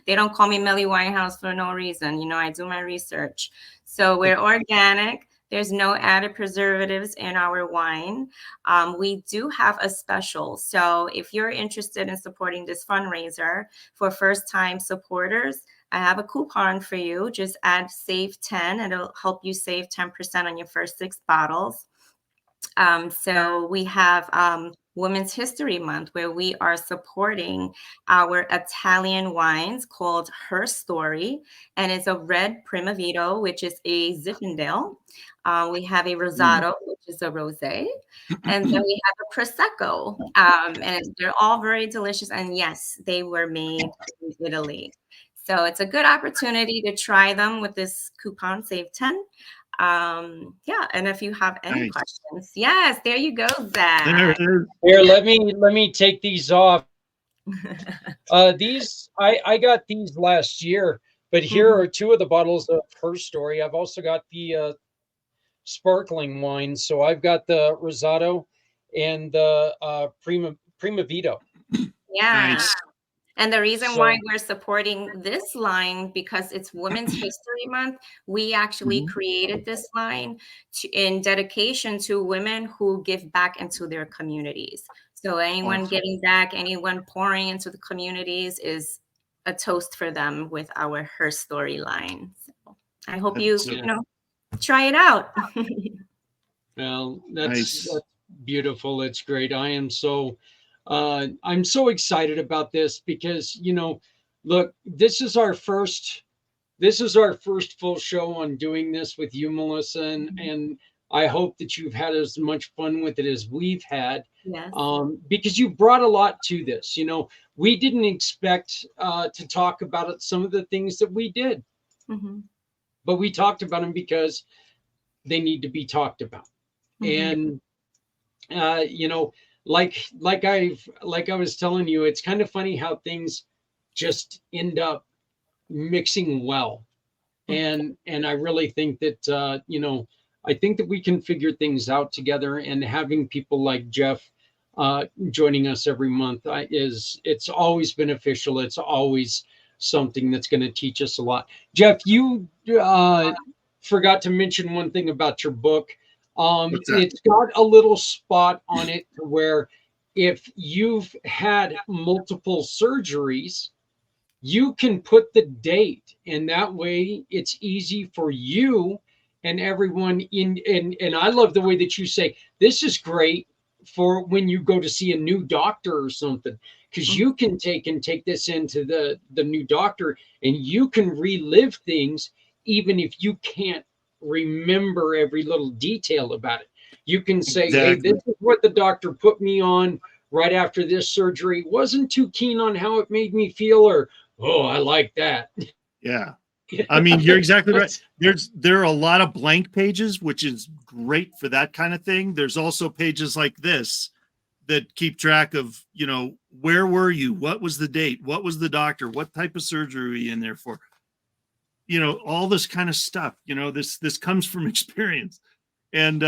They don't call me Melly Winehouse for no reason. I do my research. So we're organic. There's no added preservatives in our wine. We do have a special. So if you're interested in supporting this fundraiser for first-time supporters, I have a coupon for you. Just add SAVE 10. It'll help you save 10% on your first 6 bottles. So we have Women's History Month, where we are supporting our Italian wines called Her Story, and it's a red Primavera, which is a Zinfandel. We have a Rosato, which is a rosé, and then we have a Prosecco, and they're all very delicious. And yes, they were made in Italy. So it's a good opportunity to try them with this coupon, Save 10. Yeah, and if you have any questions, yes, there you go, Zach. Here, let me take these off. These I got these last year, but here are 2 of the bottles of Her Story. I've also got the sparkling wine, so I've got the Rosato and the Primavera. Yeah. Nice. And the reason why we're supporting this line, because it's Women's History Month, we actually created this line in dedication to women who give back into their communities. So anyone giving back, anyone pouring into the communities is a toast for them with our Her Story line. So I hope you try it out. Well, that's beautiful. It's great. I'm so excited about this because, look, this is our first full show on doing this with you, Melissa, and I hope that you've had as much fun with it as we've had. Yes. Because you brought a lot to this. We didn't expect to talk about some of the things that we did, but we talked about them because they need to be talked about. And like I was telling you, it's kind of funny how things just end up mixing well. And I really think that I think that we can figure things out together, and having people like Jeff joining us every month it's always beneficial. It's always something that's going to teach us a lot. Jeff, you forgot to mention one thing about your book. It's got a little spot on it where if you've had multiple surgeries, you can put the date, and that way it's easy for you and everyone in. And I love the way that you say this is great for when you go to see a new doctor or something, because you can take this into the new doctor, and you can relive things even if you can't remember every little detail about it. You can say, hey, this is what the doctor put me on right after this surgery. Wasn't too keen on how it made me feel, or I like that. Yeah. I mean, you're exactly right. There are a lot of blank pages, which is great for that kind of thing. There's also pages like this that keep track of, where were you? What was the date? What was the doctor? What type of surgery were you in there for? All this kind of stuff. This comes from experience. And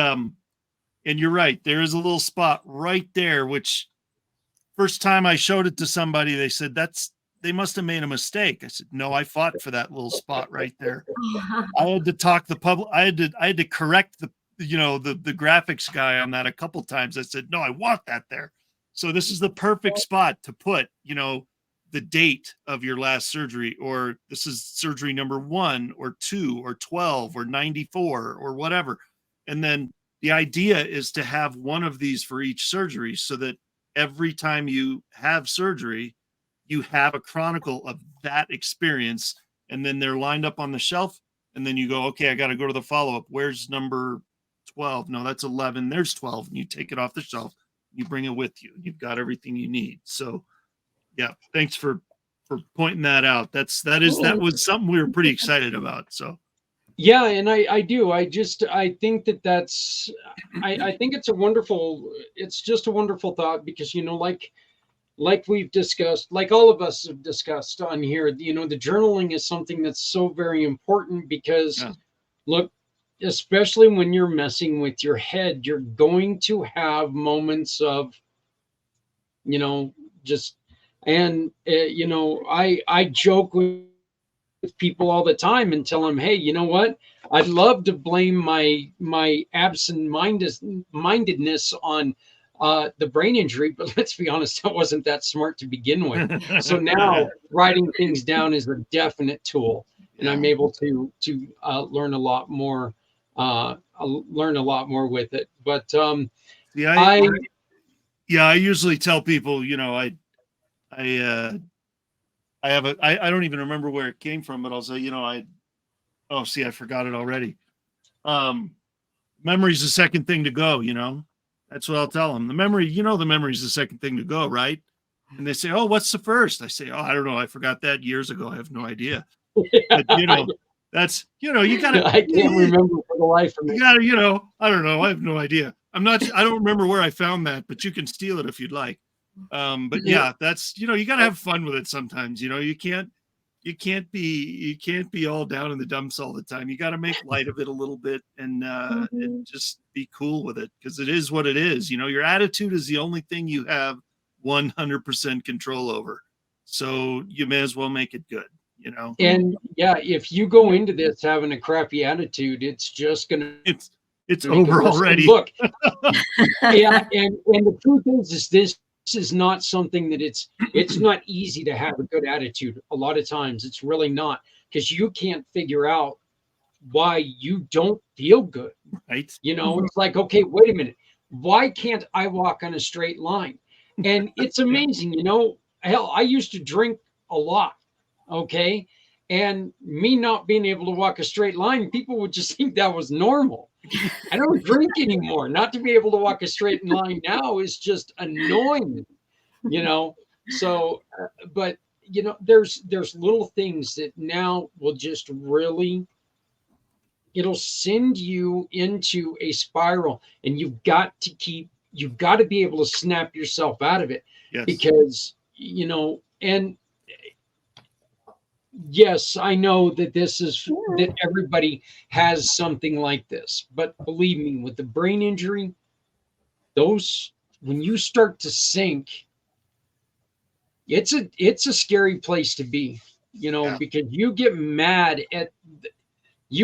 you're right. There is a little spot right there, which first time I showed it to somebody, they said, they must have made a mistake. I said, no, I fought for that little spot right there. I had to talk the public. I had to correct the graphics guy on that a couple times. I said, no, I want that there. So this is the perfect spot to put, the date of your last surgery, or this is surgery number 1 or 2 or 12 or 94 or whatever. And then the idea is to have one of these for each surgery, so that every time you have surgery, you have a chronicle of that experience, and then they're lined up on the shelf. And then you go, okay, I got to go to the follow-up. Where's number 12? No, that's 11. There's 12. And you take it off the shelf. You bring it with you. You've got everything you need. So yeah, thanks for pointing that out. That was something we were pretty excited about. So yeah, and I do. I think that's I think it's just a wonderful thought, because like we've discussed, like all of us have discussed on here, the journaling is something that's so very important, because look, especially when you're messing with your head, you're going to have moments of, just, and, I joke with people all the time and tell them, hey, you know what? I'd love to blame my absent-mindedness on the brain injury, but let's be honest, I wasn't that smart to begin with. So now writing things down is a definite tool, and I'm able to learn a lot more. Learn a lot more with it. But I usually tell people, I don't even remember where it came from, but I'll say, I forgot it already. Memory's the second thing to go, That's what I'll tell them. The memory's the second thing to go, right? And they say, oh, what's the first? I say, oh, I don't know. I forgot that years ago. I have no idea. But, that's, you gotta, I can't remember for the life of me. You gotta, I don't know. I have no idea. I don't remember where I found that, but you can steal it if you'd like. But yeah, that's, you gotta have fun with it sometimes. You can't be all down in the dumps all the time. You got to make light of it a little bit, and just be cool with it, because it is what it is. Your attitude is the only thing you have 100% control over. So you may as well make it good, And yeah, if you go into this having a crappy attitude, it's just gonna it's over already. Look, yeah, and the truth is this is not something that it's not easy to have a good attitude. A lot of times it's really not, because you can't figure out why you don't feel good. Right. It's like, okay, wait a minute. Why can't I walk on a straight line? And it's amazing, hell, I used to drink a lot. Okay. And me not being able to walk a straight line, people would just think that was normal. I don't drink anymore. Not to be able to walk a straight line now is just annoying, So, but there's little things that now will just really, it'll send you into a spiral, and you've got to be able to snap yourself out of it. Yes. Because, and yes, I know that that everybody has something like this, but believe me, with the brain injury, when you start to sink, it's a scary place to be, because you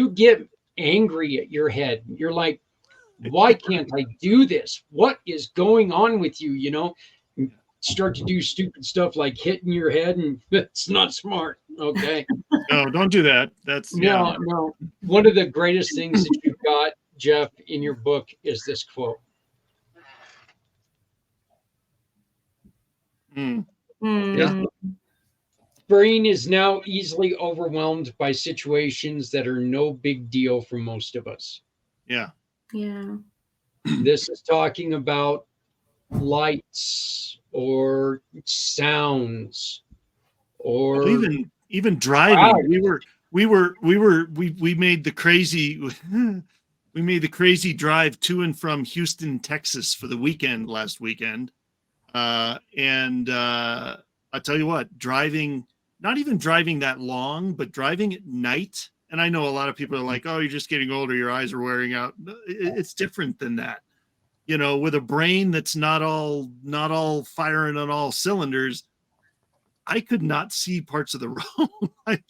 get angry at your head. You're like, why can't I do this? What is going on with you? Start to do stupid stuff like hitting your head, and it's not smart. Okay. No, don't do that. That's no. One of the greatest things that you've got, Jeff, in your book is this quote. Yeah. Brain is now easily overwhelmed by situations that are no big deal for most of us. Yeah. Yeah. This is talking about lights or sounds, or even driving. We made the crazy drive to and from Houston, Texas for the weekend last weekend. And I'll tell you what, not even driving that long, but driving at night. And I know a lot of people are like, oh, you're just getting older, your eyes are wearing out. It's different than that. With a brain that's not all firing on all cylinders, I could not see parts of the road. I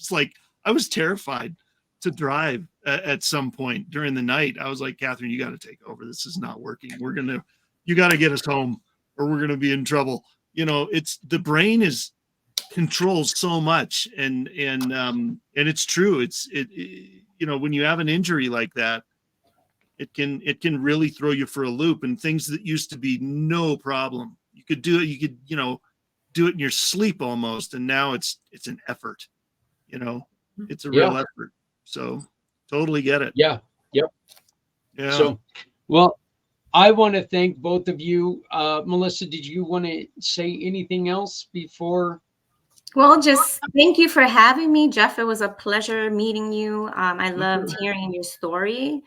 was terrified to drive at some point during the night. I was like, Catherine, you got to take over. This is not working. You got to get us home, or we're going to be in trouble. The brain is controls so much, and it's true. You know, when you have an injury like that, it can really throw you for a loop, and things that used to be no problem. You could do it, you know, do it in your sleep almost, and now it's an effort, you know. It's a real effort. So totally get it. Yeah. Yep. Yeah. So, well, I want to thank both of you. Melissa, did you want to say anything else before? Well, just thank you for having me, Jeff. It was a pleasure meeting you. I loved hearing your story.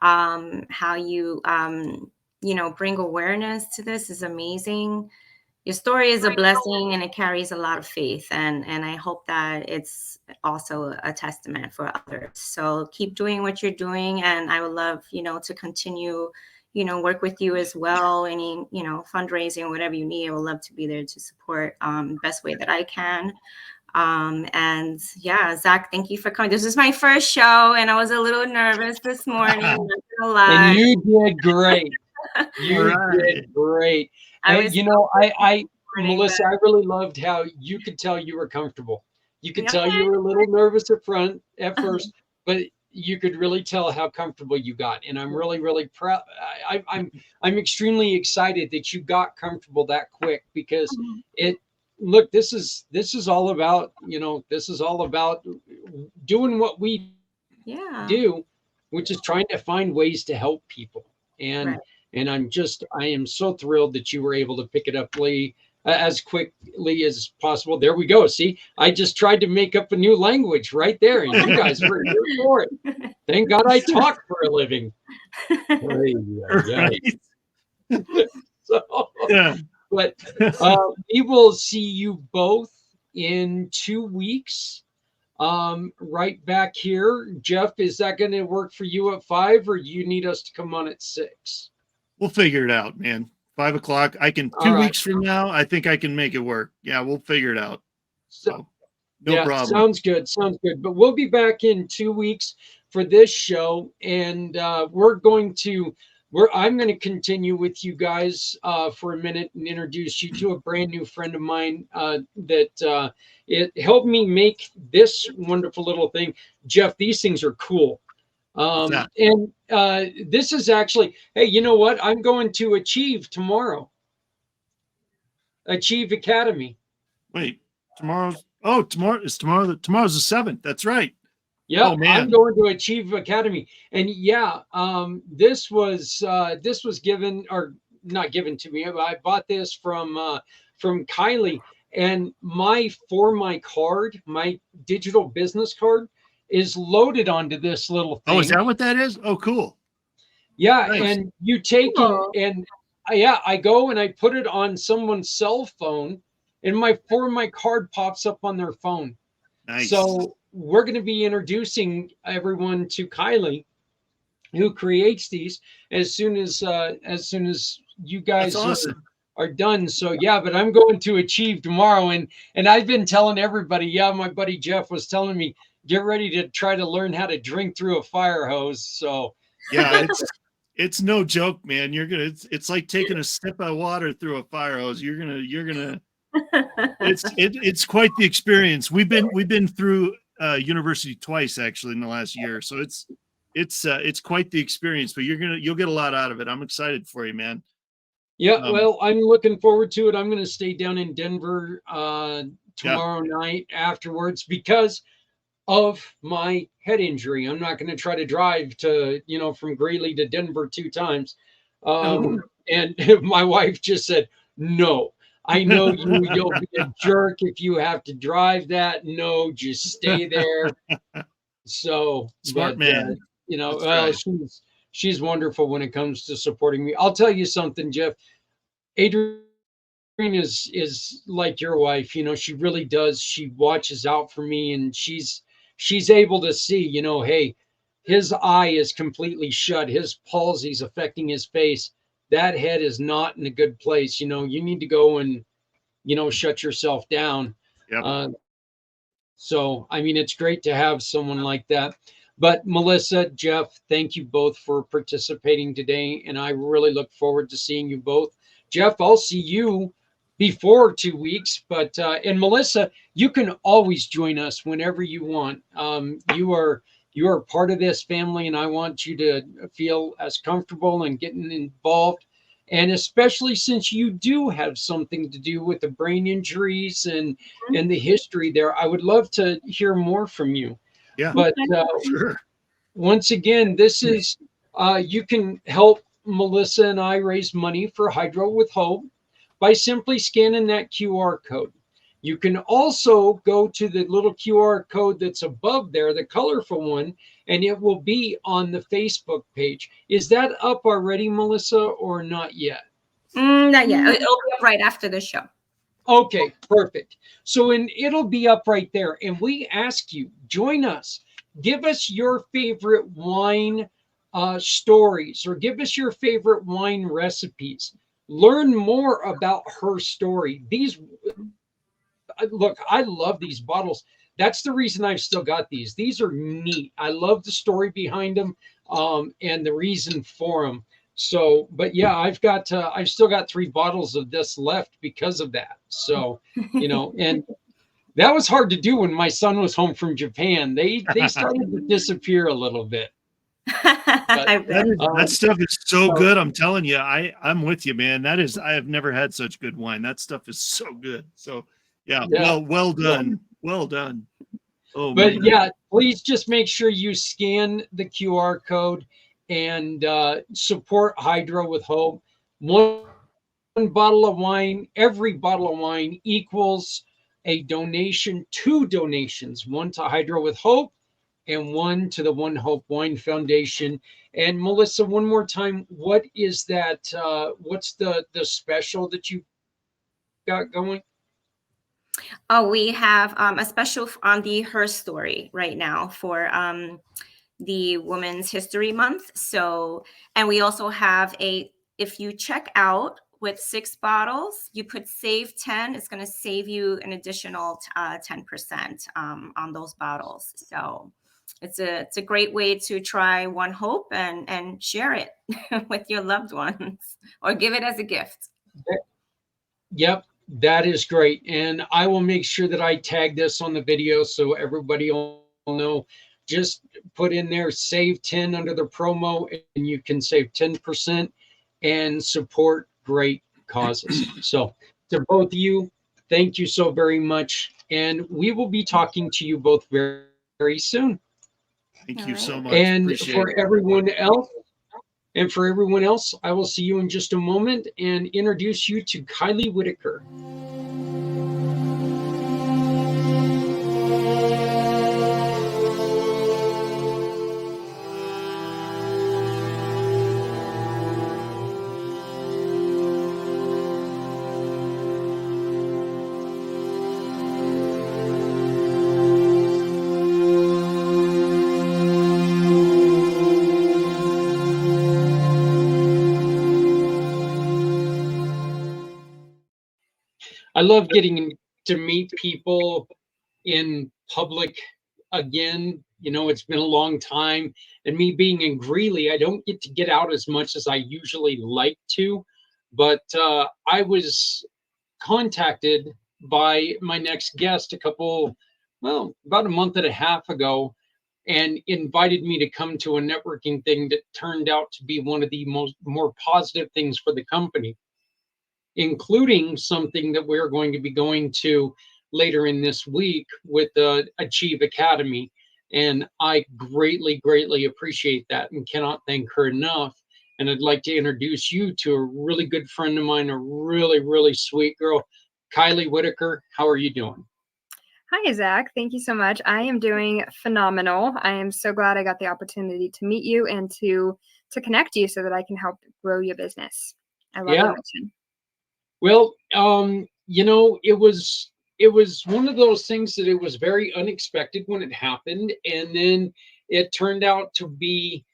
How you, you know, bring awareness to this is amazing. Your story is a blessing, and it carries a lot of faith. And I hope that it's also a testament for others. So keep doing what you're doing. And I would love, you know, to continue, you know, work with you as well. Any, you know, fundraising, whatever you need, I would love to be there to support best way that I can. And yeah, Zach, thank you for coming. This is my first show, and I was a little nervous this morning. I'm not gonna lie. And you did great. You did great. And, you know, Melissa, I really loved how you could tell you were comfortable. You could tell you were a little nervous at first, but you could really tell how comfortable you got. And I'm really, really proud. I'm extremely excited that you got comfortable that quick, because look, this is all about, you know, this is all about doing what we do, which is trying to find ways to help people. And and I am so thrilled that you were able to pick it up, Lee, as quickly as possible. There we go. See, I just tried to make up a new language right there, and you guys were here for it. Thank God I talk for a living. So, but we will see you both in 2 weeks. Right back here. Jeff, is that going to work for you at 5, or you need us to come on at 6? We'll figure it out, man. 5 o'clock. I can 2 weeks from now. I think I can make it work. Yeah, we'll figure it out. So no problem. Sounds good. Sounds good. But we'll be back in 2 weeks for this show, and I'm going to continue with you guys for a minute and introduce you to a brand new friend of mine that it helped me make this wonderful little thing. Jeff, these things are cool. And this is actually, hey, you know what? I'm going to Achieve tomorrow. Achieve Academy. Wait, tomorrow's the 7th. That's right. Yeah, I'm going to Achieve Academy. And this was given, or not given to me. I bought this from Kylie, and my card, my digital business card, is loaded onto this little thing. Oh, is that what that is? Oh, cool. Yeah, nice. And you take it, and I go and I put it on someone's cell phone, and my card pops up on their phone. Nice. So we're going to be introducing everyone to Kylie, who creates these, as soon as you guys are done. So but I'm going to Achieve tomorrow, and I've been telling everybody. My buddy Jeff was telling me, get ready to try to learn how to drink through a fire hose. So it's no joke, man. It's like taking a sip of water through a fire hose. You're gonna it's quite the experience. We've been through university twice actually in the last year, so it's quite the experience. But you'll get a lot out of it. I'm excited for you, man. Well, I'm looking forward to it. I'm going to stay down in Denver tomorrow night afterwards because of my head injury. I'm not going to try to drive to, from Greeley to Denver 2 times. And my wife just said, no, I know you'll be a jerk if you have to drive that. No, just stay there. So smart man. She's wonderful when it comes to supporting me. I'll tell you something, Jeff. Adrienne is like your wife. She really does. She watches out for me, and she's able to see, hey, his eye is completely shut. His palsy's affecting his face. That head is not in a good place. You need to go and, shut yourself down. Yep. So, it's great to have someone like that. But Melissa, Jeff, thank you both for participating today. And I really look forward to seeing you both. Jeff, I'll see you before 2 weeks. But and Melissa, you can always join us whenever you want. You are part of this family, and I want you to feel as comfortable and getting involved. And especially since you do have something to do with the brain injuries and the history there, I would love to hear more from you. Yeah, But sure. once again, this is you can help Melissa and I raise money for Hydro with Hope by simply scanning that QR code. You can also go to the little QR code that's above there, the colorful one, and it will be on the Facebook page. Is that up already, Melissa, or not yet? Not yet. It'll be up right after the show. Okay, perfect. So it'll be up right there. And we ask you, join us. Give us your favorite wine stories, or give us your favorite wine recipes. Learn more about her story. These, look, I love these bottles. That's the reason I've still got these. These are neat. I love the story behind them, and the reason for them. So, but yeah, I've still got 3 bottles of this left because of that. So, and that was hard to do when my son was home from Japan. They started to disappear a little bit. I bet. That stuff is so good. I'm telling you, I'm with you, man. I have never had such good wine. That stuff is so good. So yeah. Well done. Well done. Oh, but man. yeah, please just make sure you scan the QR code and support Hydro with Hope. One bottle of wine, every bottle of wine equals a donation, 2 donations, one to Hydro with Hope and one to the One Hope Wine Foundation. And Melissa, one more time, what is that? What's the special that you got going? Oh, we have a special on the Her Story right now for the Women's History Month. So, and we also have if you check out with 6 bottles, you put save 10, it's going to save you an additional 10% on those bottles. So it's a great way to try One Hope and share it with your loved ones or give it as a gift. Yep, that is great. And I will make sure that I tag this on the video so everybody will know. Just put in there save 10 under the promo, and you can save 10% and support great causes. So to both of you, thank you so very much. And we will be talking to you both very, very soon. Thank you so much. And Appreciate for it. everyone else, I will see you in just a moment and introduce you to Kylie Whitaker. I love getting to meet people in public again. It's been a long time. And me being in Greeley, I don't get to get out as much as I usually like to. But I was contacted by my next guest about a month and a half ago, and invited me to come to a networking thing that turned out to be one of the more positive things for the company, including something that we're going to be going to later in this week with the Achieve Academy. And I greatly, greatly appreciate that and cannot thank her enough. And I'd like to introduce you to a really good friend of mine, a really, really sweet girl, Kylie Whitaker. How are you doing? Hi, Zach. Thank you so much. I am doing phenomenal. I am so glad I got the opportunity to meet you and to connect you so that I can help grow your business. I love your mission. Well, it was one of those things that it was very unexpected when it happened, and then it turned out to be.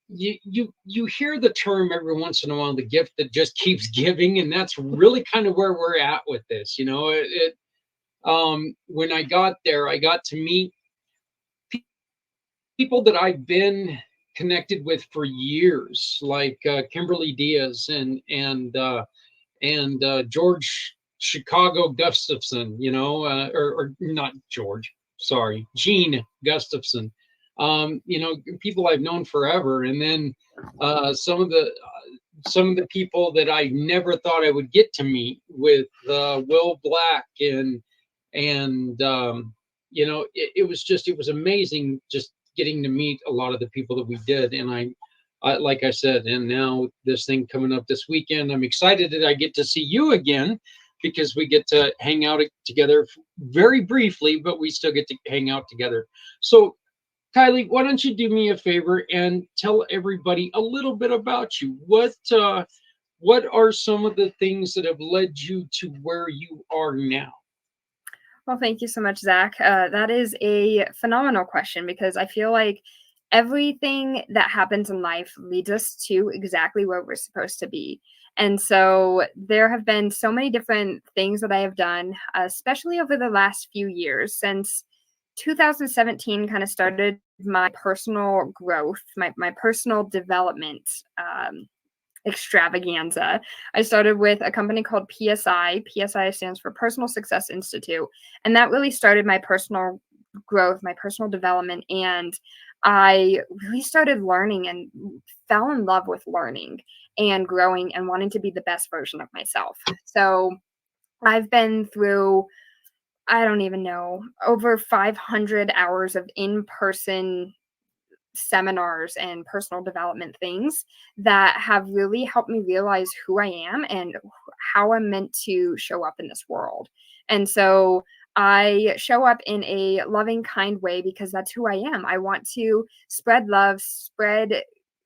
You hear the term every once in a while, the gift that just keeps giving, and that's really kind of where we're at with this. When I got there, I got to meet people that I've been connected with for years, like Kimberly Diaz George Chicago Gustafson, or not George, sorry, Gene Gustafson. People I've known forever, and then some of the people that I never thought I would get to meet with Will Black and it was amazing just getting to meet a lot of the people that we did. And I like I said, and now this thing coming up this weekend, I'm excited that I get to see you again, because we get to hang out together very briefly, but we still get to hang out together. So Kylie, why don't you do me a favor and tell everybody a little bit about you? What are some of the things that have led you to where you are now? Well, thank you so much, Zach. That is a phenomenal question, because I feel like everything that happens in life leads us to exactly where we're supposed to be. And so there have been so many different things that I have done, especially over the last few years. Since 2017 kind of started my personal growth, my personal development extravaganza. I started with a company called PSI. PSI stands for Personal Success Institute. And that really started my personal growth, my personal development. And I really started learning and fell in love with learning and growing and wanting to be the best version of myself. So I've been through, I don't even know, over 500 hours of in-person seminars and personal development things that have really helped me realize who I am and how I'm meant to show up in this world. And so I show up in a loving, kind way because that's who I am. I want to spread love, spread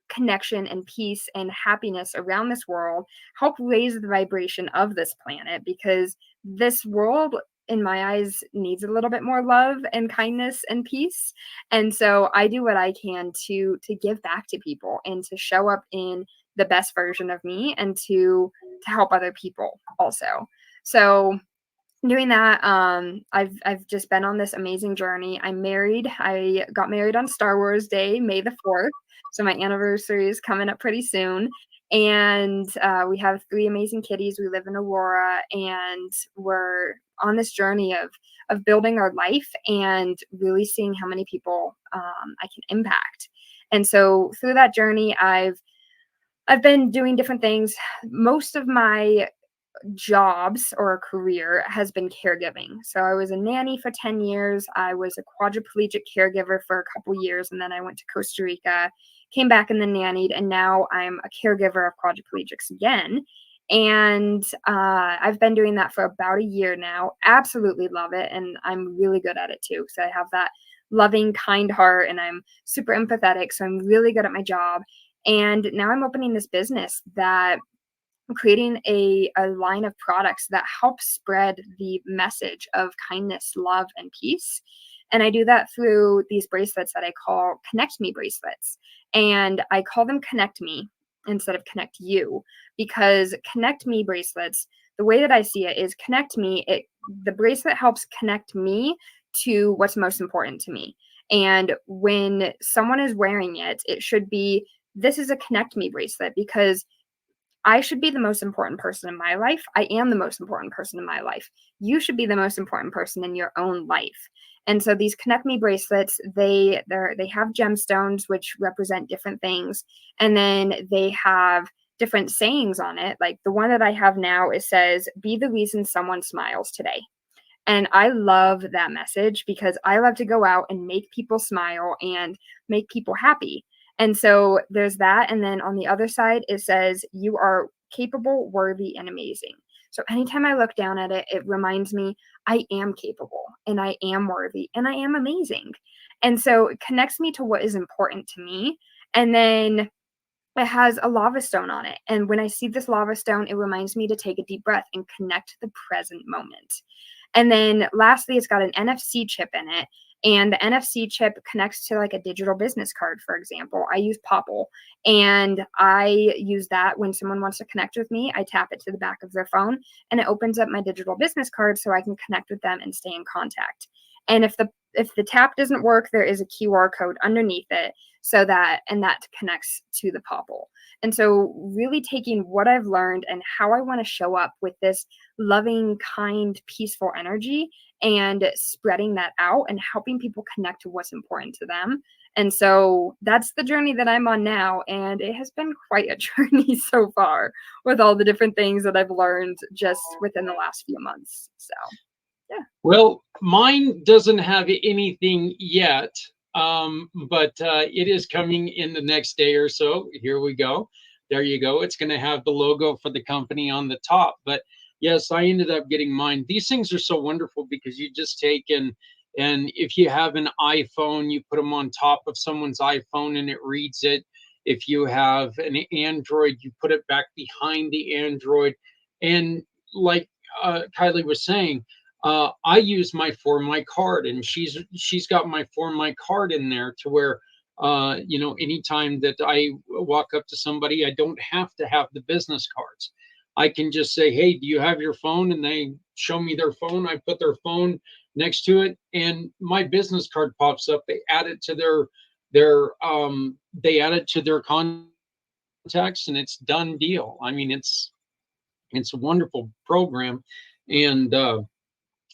connection and peace and happiness around this world, help raise the vibration of this planet, because this world, in my eyes, needs a little bit more love and kindness and peace. And so I do what I can to give back to people and to show up in the best version of me and to help other people also. So doing that, I've just been on this amazing journey. I'm married. I got married on Star Wars Day, May the 4th. So my anniversary is coming up pretty soon. And we have 3 amazing kitties. We live in Aurora, and we're on this journey of building our life and really seeing how many people I can impact. And so through that journey, I've been doing different things. Most of my jobs or career has been caregiving. So I was a nanny for 10 years. I was a quadriplegic caregiver for a couple years, and then I went to Costa Rica, came back and then nannied, and now I'm a caregiver of quadriplegics again. And I've been doing that for about a year now. Absolutely love it, and I'm really good at it too. So I have that loving, kind heart, and I'm super empathetic. So I'm really good at my job. And now I'm opening this business that I'm creating a line of products that help spread the message of kindness, love, and peace. And I do that through these bracelets that I call Connect Me bracelets. And I call them Connect Me instead of Connect You, because Connect Me bracelets, the way that I see it is Connect Me, the bracelet helps connect me to what's most important to me. And when someone is wearing it, it should be, this is a Connect Me bracelet, because I should be the most important person in my life. I am the most important person in my life. You should be the most important person in your own life. And so these Connect Me bracelets, they have gemstones which represent different things, and then they have different sayings on it. Like the one that I have now, it says, "Be the reason someone smiles today." And I love that message because I love to go out and make people smile and make people happy. And so there's that. And then on the other side, it says, "You are capable, worthy, and amazing." So anytime I look down at it, it reminds me I am capable and I am worthy and I am amazing. And so it connects me to what is important to me. And then it has a lava stone on it. And when I see this lava stone, it reminds me to take a deep breath and connect to the present moment. And then lastly, it's got an NFC chip in it. And the NFC chip connects to like a digital business card, for example. I use Popple, and I use that when someone wants to connect with me. I tap it to the back of their phone, and it opens up my digital business card so I can connect with them and stay in contact. And if the tap doesn't work, there is a QR code underneath it, so that connects to the Popple. And so really taking what I've learned and how I want to show up with this loving, kind, peaceful energy and spreading that out and helping people connect to what's important to them. And so that's the journey that I'm on now. And it has been quite a journey so far with all the different things that I've learned just within the last few months. So, yeah. Well, mine doesn't have anything yet, but it is coming in the next day or so. Here we go. There you go. It's going to have the logo for the company on the top. But yes, I ended up getting mine. These things are so wonderful because you just take and if you have an iPhone, you put them on top of someone's iPhone and it reads it. If you have an Android, you put it back behind the Android. And like Kylie was saying, I use my For My card, and she's got my For My card in there to where anytime that I walk up to somebody, I don't have to have the business cards. I can just say, "Hey, do you have your phone?" And they show me their phone. I put their phone next to it, and my business card pops up. They add it to their contacts, and it's done deal. I mean, it's a wonderful program, and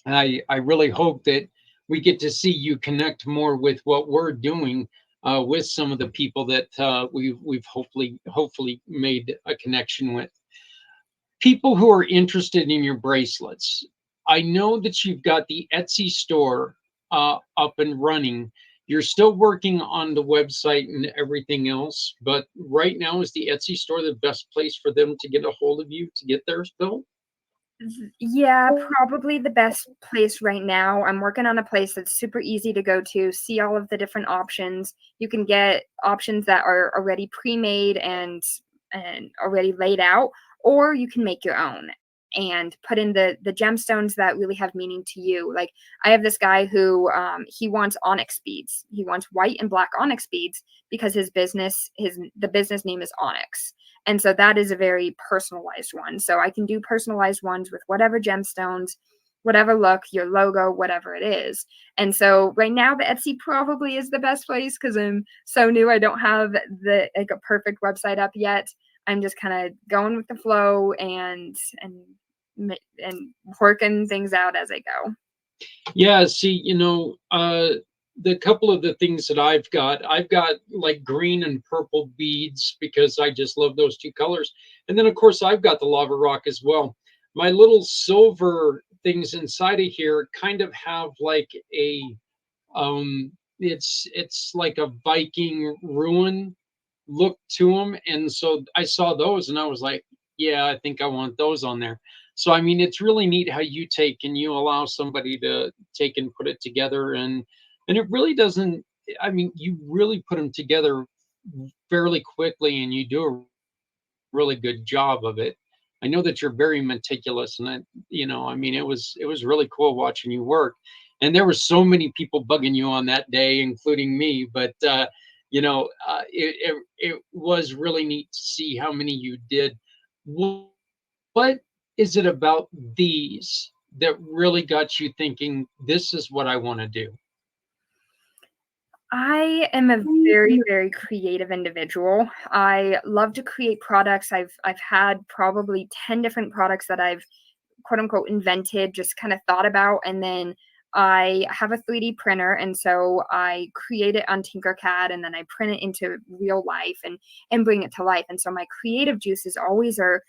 I really hope that we get to see you connect more with what we're doing with some of the people that we've hopefully made a connection with. People who are interested in your bracelets. I know that you've got the Etsy store up and running. You're still working on the website and everything else, but right now is the Etsy store the best place for them to get a hold of you to get theirs built? Yeah, probably the best place right now. I'm working on a place that's super easy to go to, see all of the different options. You can get options that are already pre-made and already laid out, or you can make your own and put in the gemstones that really have meaning to you. Like I have this guy who he wants onyx beads. He wants white and black onyx beads because the business name is Onyx. And so that is a very personalized one. So I can do personalized ones with whatever gemstones, whatever look, your logo, whatever it is. And so right now the Etsy probably is the best place because I'm so new. I don't have a perfect website up yet. I'm just kind of going with the flow and working things out as I go. Yeah, see, the couple of the things that I've got like green and purple beads because I just love those two colors. And then of course I've got the lava rock as well. My little silver things inside of here kind of have like a it's like a Viking ruin look to them. And so I saw those and I was like, yeah, I think I want those on there. So I mean, it's really neat how you take and you allow somebody to take and put it together, and it really doesn't. I mean, you really put them together fairly quickly, and you do a really good job of it. I know that you're very meticulous, and I mean, it was really cool watching you work. And there were so many people bugging you on that day, including me. But it was really neat to see how many you did. What is it about these that really got you thinking, this is what I want to do? I am a very, very creative individual. I love to create products. I've had probably 10 different products that I've quote unquote invented, just kind of thought about, and then I have a 3D printer, and so I create it on Tinkercad, and then I print it into real life and bring it to life. And so my creative juices always are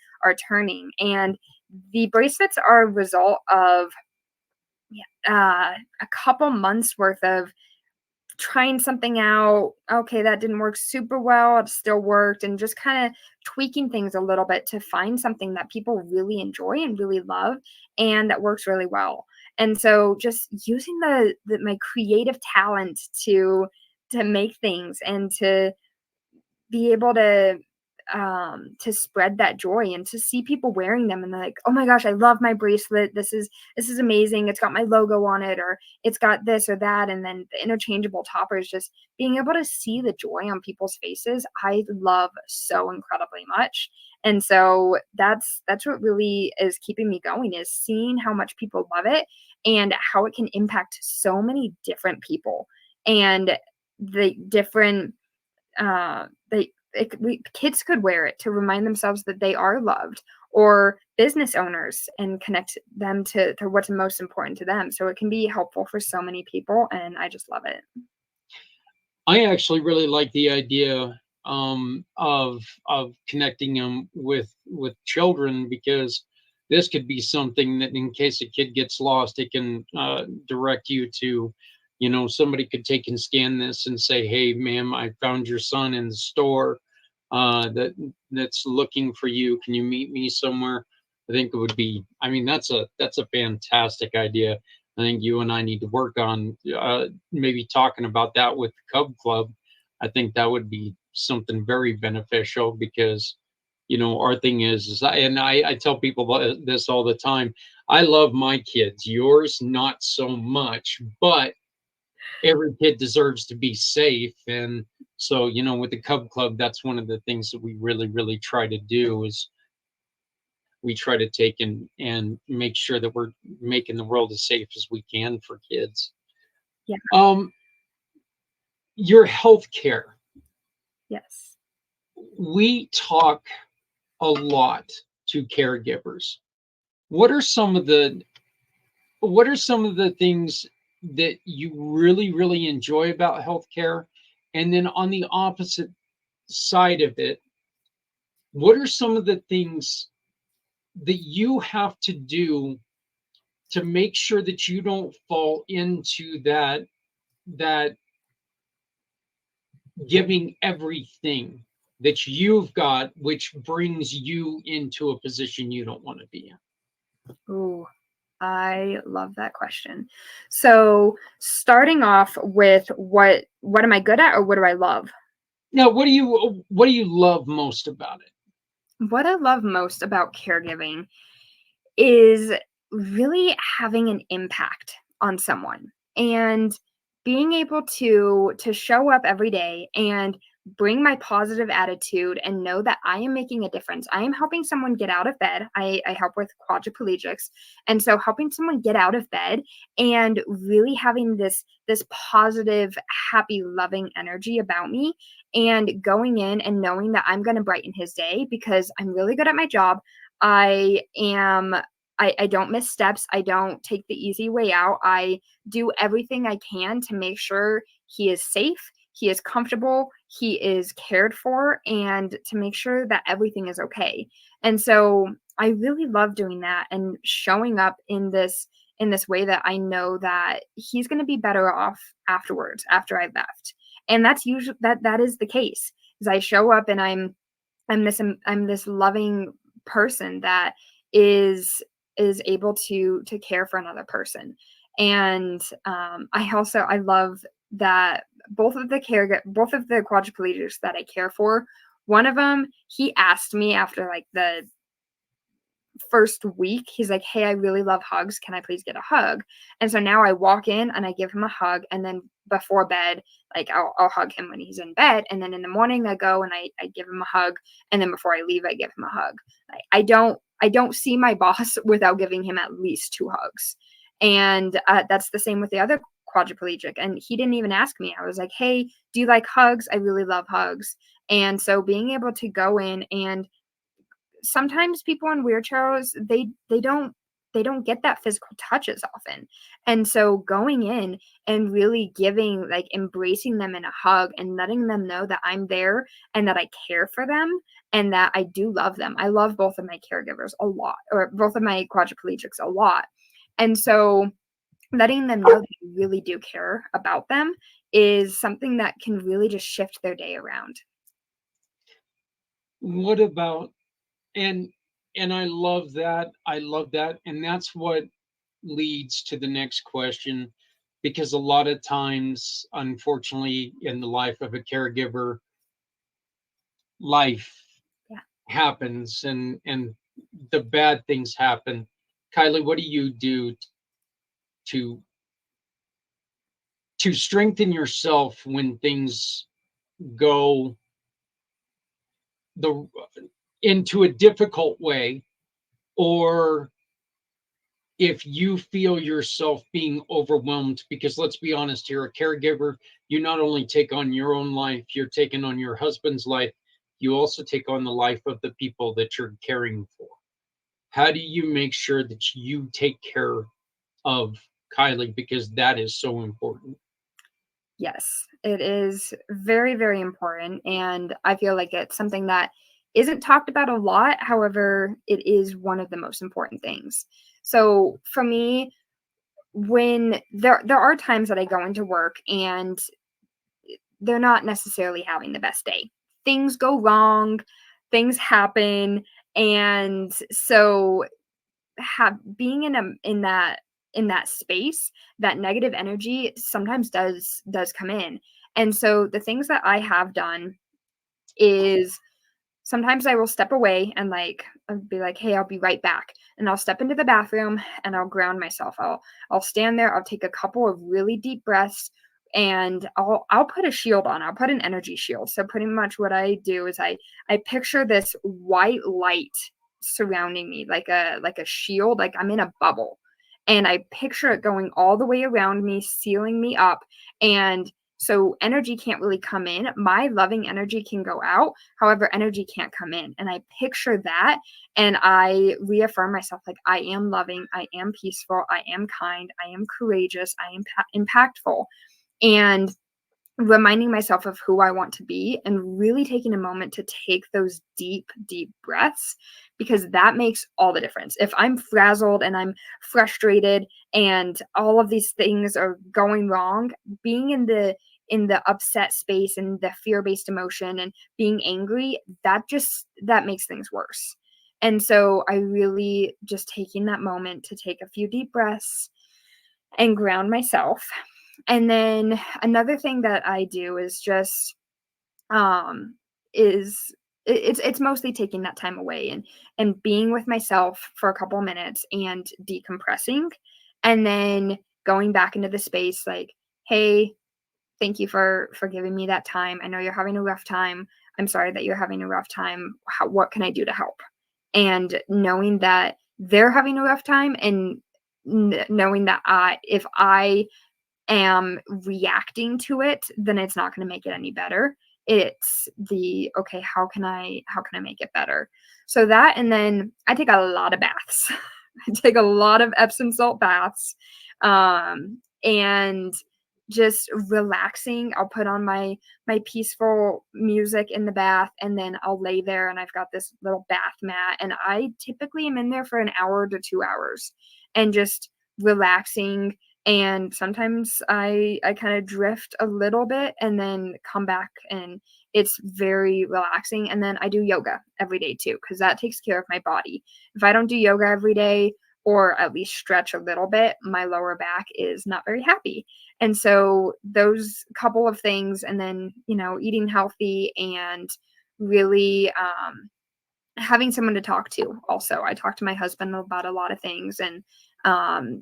turning, and the bracelets are a result of a couple months worth of trying something out. Okay, that didn't work super well. It still worked, and just kind of tweaking things a little bit to find something that people really enjoy and really love and that works really well. And so just using my creative talent to make things and to be able to spread that joy and to see people wearing them and they're like, oh my gosh, I love my bracelet, this is amazing, it's got my logo on it, or it's got this or that. And then the interchangeable toppers, just being able to see the joy on people's faces, I love so incredibly much. And so that's what really is keeping me going, is seeing how much people love it and how it can impact so many different people and the different kids could wear it to remind themselves that they are loved, or business owners, and connect them to what's most important to them. So it can be helpful for so many people, and I just love it. I actually really like the idea of connecting them with children, because this could be something that, in case a kid gets lost, it can direct you to, somebody could take and scan this and say, "Hey, ma'am, I found your son in the store that's looking for you. Can you meet me somewhere?" I think it would be. I mean, that's a fantastic idea. I think you and I need to work on maybe talking about that with the Cub Club. I think that would be something very beneficial, because, our thing is I tell people this all the time. I love my kids, yours not so much, but every kid deserves to be safe. And so, with the Cub Club, that's one of the things that we really, really try to do, is we try to take and make sure that we're making the world as safe as we can for kids. Yeah. Your health care. Yes. We talk a lot to caregivers. What are some of the things that you really, really enjoy about healthcare? And then on the opposite side of it, what are some of the things that you have to do to make sure that you don't fall into that giving everything that you've got, which brings you into a position you don't want to be in? Ooh, I love that question. So starting off with what am I good at, or what do I love? Now, what do you love most about it? What I love most about caregiving is really having an impact on someone, and being able to show up every day and bring my positive attitude and know that I am making a difference. I am helping someone get out of bed. I help with quadriplegics. And so helping someone get out of bed and really having this positive, happy, loving energy about me, and going in and knowing that I'm going to brighten his day because I'm really good at my job. I don't miss steps. I don't take the easy way out. I do everything I can to make sure he is safe, he is comfortable, he is cared for, and to make sure that everything is okay. And so I really love doing that and showing up in this way that I know that he's going to be better off afterwards, after I've left. And that's usually that is the case. Is I show up and I'm this loving person that is able to care for another person. And I love that both of the quadriplegics that I care for, one of them, he asked me after like the first week, he's like, "Hey, I really love hugs. Can I please get a hug?" And so now I walk in and I give him a hug, and then before bed, like I'll hug him when he's in bed, and then in the morning I go and I give him a hug, and then before I leave I give him a hug. I don't see my boss without giving him at least 2 hugs. And that's the same with the other quadriplegic, and he didn't even ask me. I was like, "Hey, do you like hugs? I really love hugs." And so being able to go in, and sometimes people in wheelchairs, they don't get that physical touch as often. And so going in and really giving, like embracing them in a hug and letting them know that I'm there and that I care for them and that I do love them. I love both of my caregivers a lot, or both of my quadriplegics a lot. And so letting them know that you really do care about them is something that can really just shift their day around. What about, and I love that. I love that. And that's what leads to the next question, because a lot of times, unfortunately, in the life of a caregiver, life Yeah. happens, and the bad things happen. Kylie, what do you do to strengthen yourself when things go the into a difficult way, or if you feel yourself being overwhelmed? Because let's be honest here, a caregiver, you not only take on your own life, you're taking on your husband's life, you also take on the life of the people that you're caring for. How do you make sure that you take care of Kylie? Because that is so important. Yes, it is very, very important. And I feel like it's something that isn't talked about a lot. However, it is one of the most important things. So for me, when there are times that I go into work and they're not necessarily having the best day. Things go wrong, things happen, and so being in that space, that negative energy sometimes does come in. And so the things that I have done is sometimes I will step away and like I'll be like, "Hey, I'll be right back." And I'll step into the bathroom and I'll ground myself. I'll stand there, I'll take a couple of really deep breaths and I'll put a shield on. I'll put an energy shield. So pretty much what I do is I picture this white light surrounding me like a shield, like I'm in a bubble. And I picture it going all the way around me, sealing me up, and so energy can't really come in. My loving energy can go out. However, energy can't come in. And I picture that and I reaffirm myself like I am loving, I am peaceful, I am kind, I am courageous, I am impactful. And reminding myself of who I want to be and really taking a moment to take those deep, deep breaths because that makes all the difference. If I'm frazzled and I'm frustrated and all of these things are going wrong, being in the upset space and the fear-based emotion and being angry, that makes things worse. And so I really just taking that moment to take a few deep breaths and ground myself. And then another thing that I do is just is it's mostly taking that time away and being with myself for a couple of minutes and decompressing and then going back into the space like, hey, thank you for giving me that time. I know you're having a rough time. I'm sorry that you're having a rough time. What can I do to help? And knowing that they're having a rough time and knowing that if I am reacting to it, then it's not going to make it any better. It's okay, how can I make it better? So that, and then I take a lot of baths. I take a lot of Epsom salt baths. And just relaxing. I'll put on my peaceful music in the bath and then I'll lay there and I've got this little bath mat and I typically am in there for an hour to 2 hours and just relaxing. And sometimes I kind of drift a little bit and then come back and it's very relaxing. And then I do yoga every day too, because that takes care of my body. If I don't do yoga every day or at least stretch a little bit, my lower back is not very happy. And so those couple of things, and then, eating healthy and really having someone to talk to. Also, I talk to my husband about a lot of things and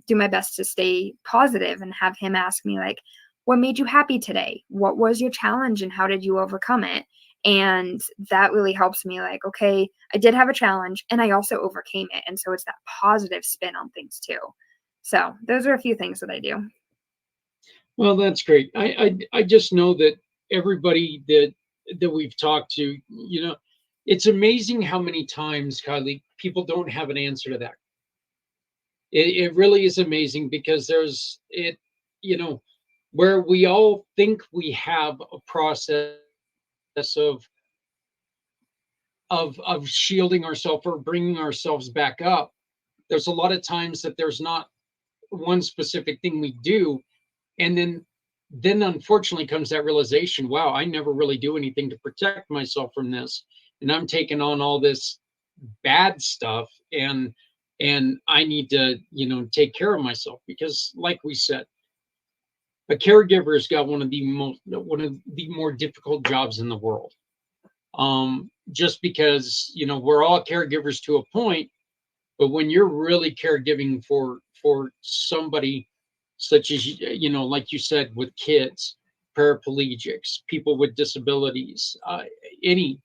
do my best to stay positive and have him ask me like, what made you happy today? What was your challenge and how did you overcome it? And that really helps me like, okay, I did have a challenge and I also overcame it. And so it's that positive spin on things too. So those are a few things that I do. Well, that's great. I just know that everybody that we've talked to, it's amazing how many times, Kylie, people don't have an answer to that. It really is amazing because where we all think we have a process of shielding ourselves or bringing ourselves back up. There's a lot of times that there's not one specific thing we do, and then unfortunately comes that realization, wow, I never really do anything to protect myself from this, and I'm taking on all this bad stuff, and I need to take care of myself because, like we said, a caregiver has got one of the more difficult jobs in the world. Just because we're all caregivers to a point, but when you're really caregiving for somebody such as like you said, with kids, paraplegics, people with disabilities, anything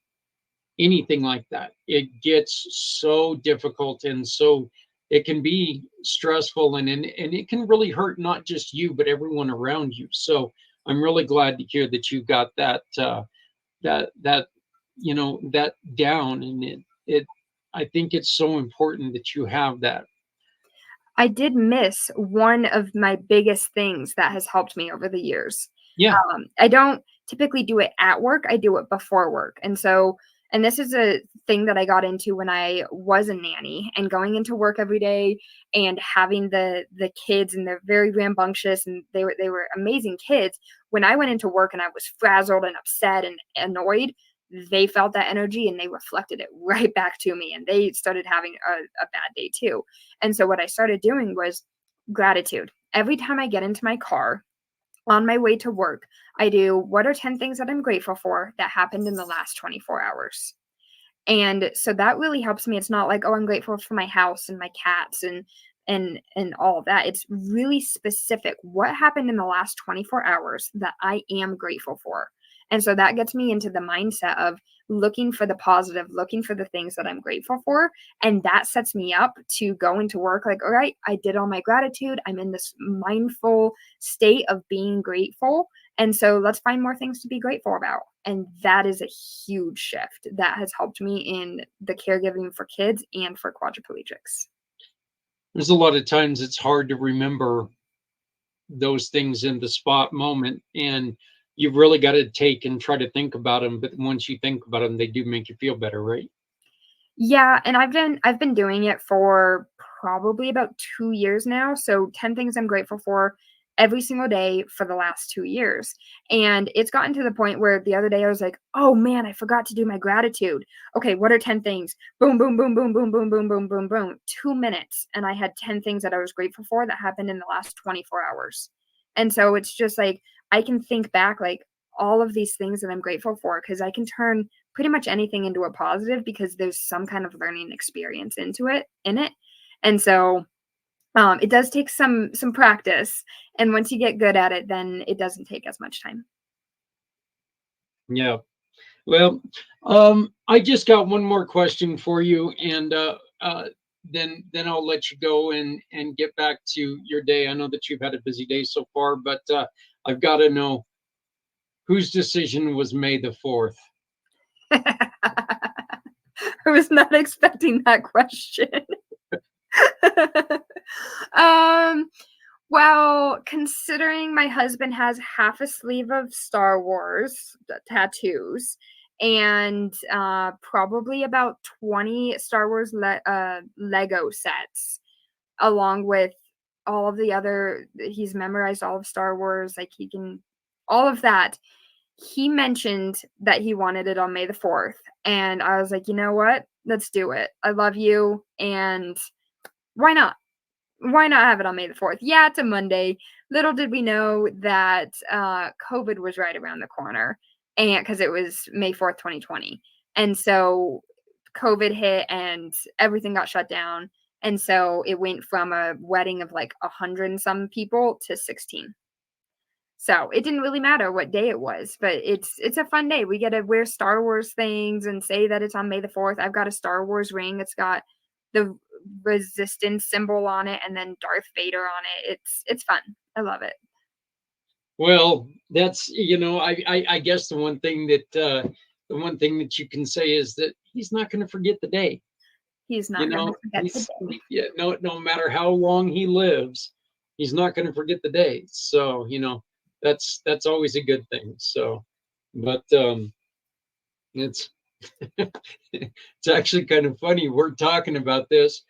like that, it gets so difficult, and so it can be stressful, and it can really hurt not just you but everyone around you. So I'm really glad to hear that you got that that down. And I think it's so important that you have that. I did miss one of my biggest things that has helped me over the years. Yeah. I don't typically do it at work. I do it before work. And this is a thing that I got into when I was a nanny, and going into work every day and having the kids, and they're very rambunctious, and they were amazing kids. When I went into work and I was frazzled and upset and annoyed, they felt that energy and they reflected it right back to me, and they started having a bad day too. And so what I started doing was gratitude. Every time I get into my car on my way to work, I do, what are 10 things that I'm grateful for that happened in the last 24 hours? And so that really helps me. It's not like, oh, I'm grateful for my house and my cats and all of that. It's really specific. What happened in the last 24 hours that I am grateful for? And so that gets me into the mindset of looking for the positive, looking for the things that I'm grateful for. And that sets me up to go into work like, all right, I did all my gratitude. I'm in this mindful state of being grateful. And so let's find more things to be grateful about. And that is a huge shift that has helped me in the caregiving for kids and for quadriplegics. There's a lot of times it's hard to remember those things in the spot moment, and you've really got to take and try to think about them. But once you think about them, they do make you feel better, right? Yeah, and I've been doing it for probably about 2 years now. So 10 things I'm grateful for every single day for the last 2 years. And it's gotten to the point where the other day I was like, "Oh man, I forgot to do my gratitude. Okay, what are 10 things?" Boom, boom, boom, boom, boom, boom, boom, boom, boom, boom. 2 minutes and I had 10 things that I was grateful for that happened in the last 24 hours. And so it's just like I can think back like all of these things that I'm grateful for, because I can turn pretty much anything into a positive because there's some kind of learning experience in it. And so it does take some practice, and once you get good at it, then it doesn't take as much time. Yeah. Well, I just got one more question for you, and then I'll let you go and get back to your day. I know that you've had a busy day so far, but I've got to know whose decision was May the 4th. I was not expecting that question. um Well, considering my husband has half a sleeve of Star Wars tattoos and probably about 20 Star Wars Lego sets, along with all of the other, he's memorized all of Star Wars, like he can, all of that. He mentioned that he wanted it on May the 4th. And I was like, you know what? Let's do it. I love you. And why not? Why not have it on May the 4th? Yeah, it's a Monday. Little did we know that COVID was right around the corner, and because it was May 4th, 2020. And so COVID hit and everything got shut down. And so it went from a wedding of like 100 and some people to 16. So it didn't really matter what day it was, but it's a fun day. We get to wear Star Wars things and say that it's on May the 4th. I've got a Star Wars ring. It's got the resistance symbol on it and then Darth Vader on it. It's fun. I love it. Well, that's I guess the one thing that you can say is that he's not going to forget the day. He's not going to forget the He's day. yeah, no matter how long he lives, he's not going to forget the day. So that's always a good thing. So, but it's it's actually kind of funny. We're talking about this,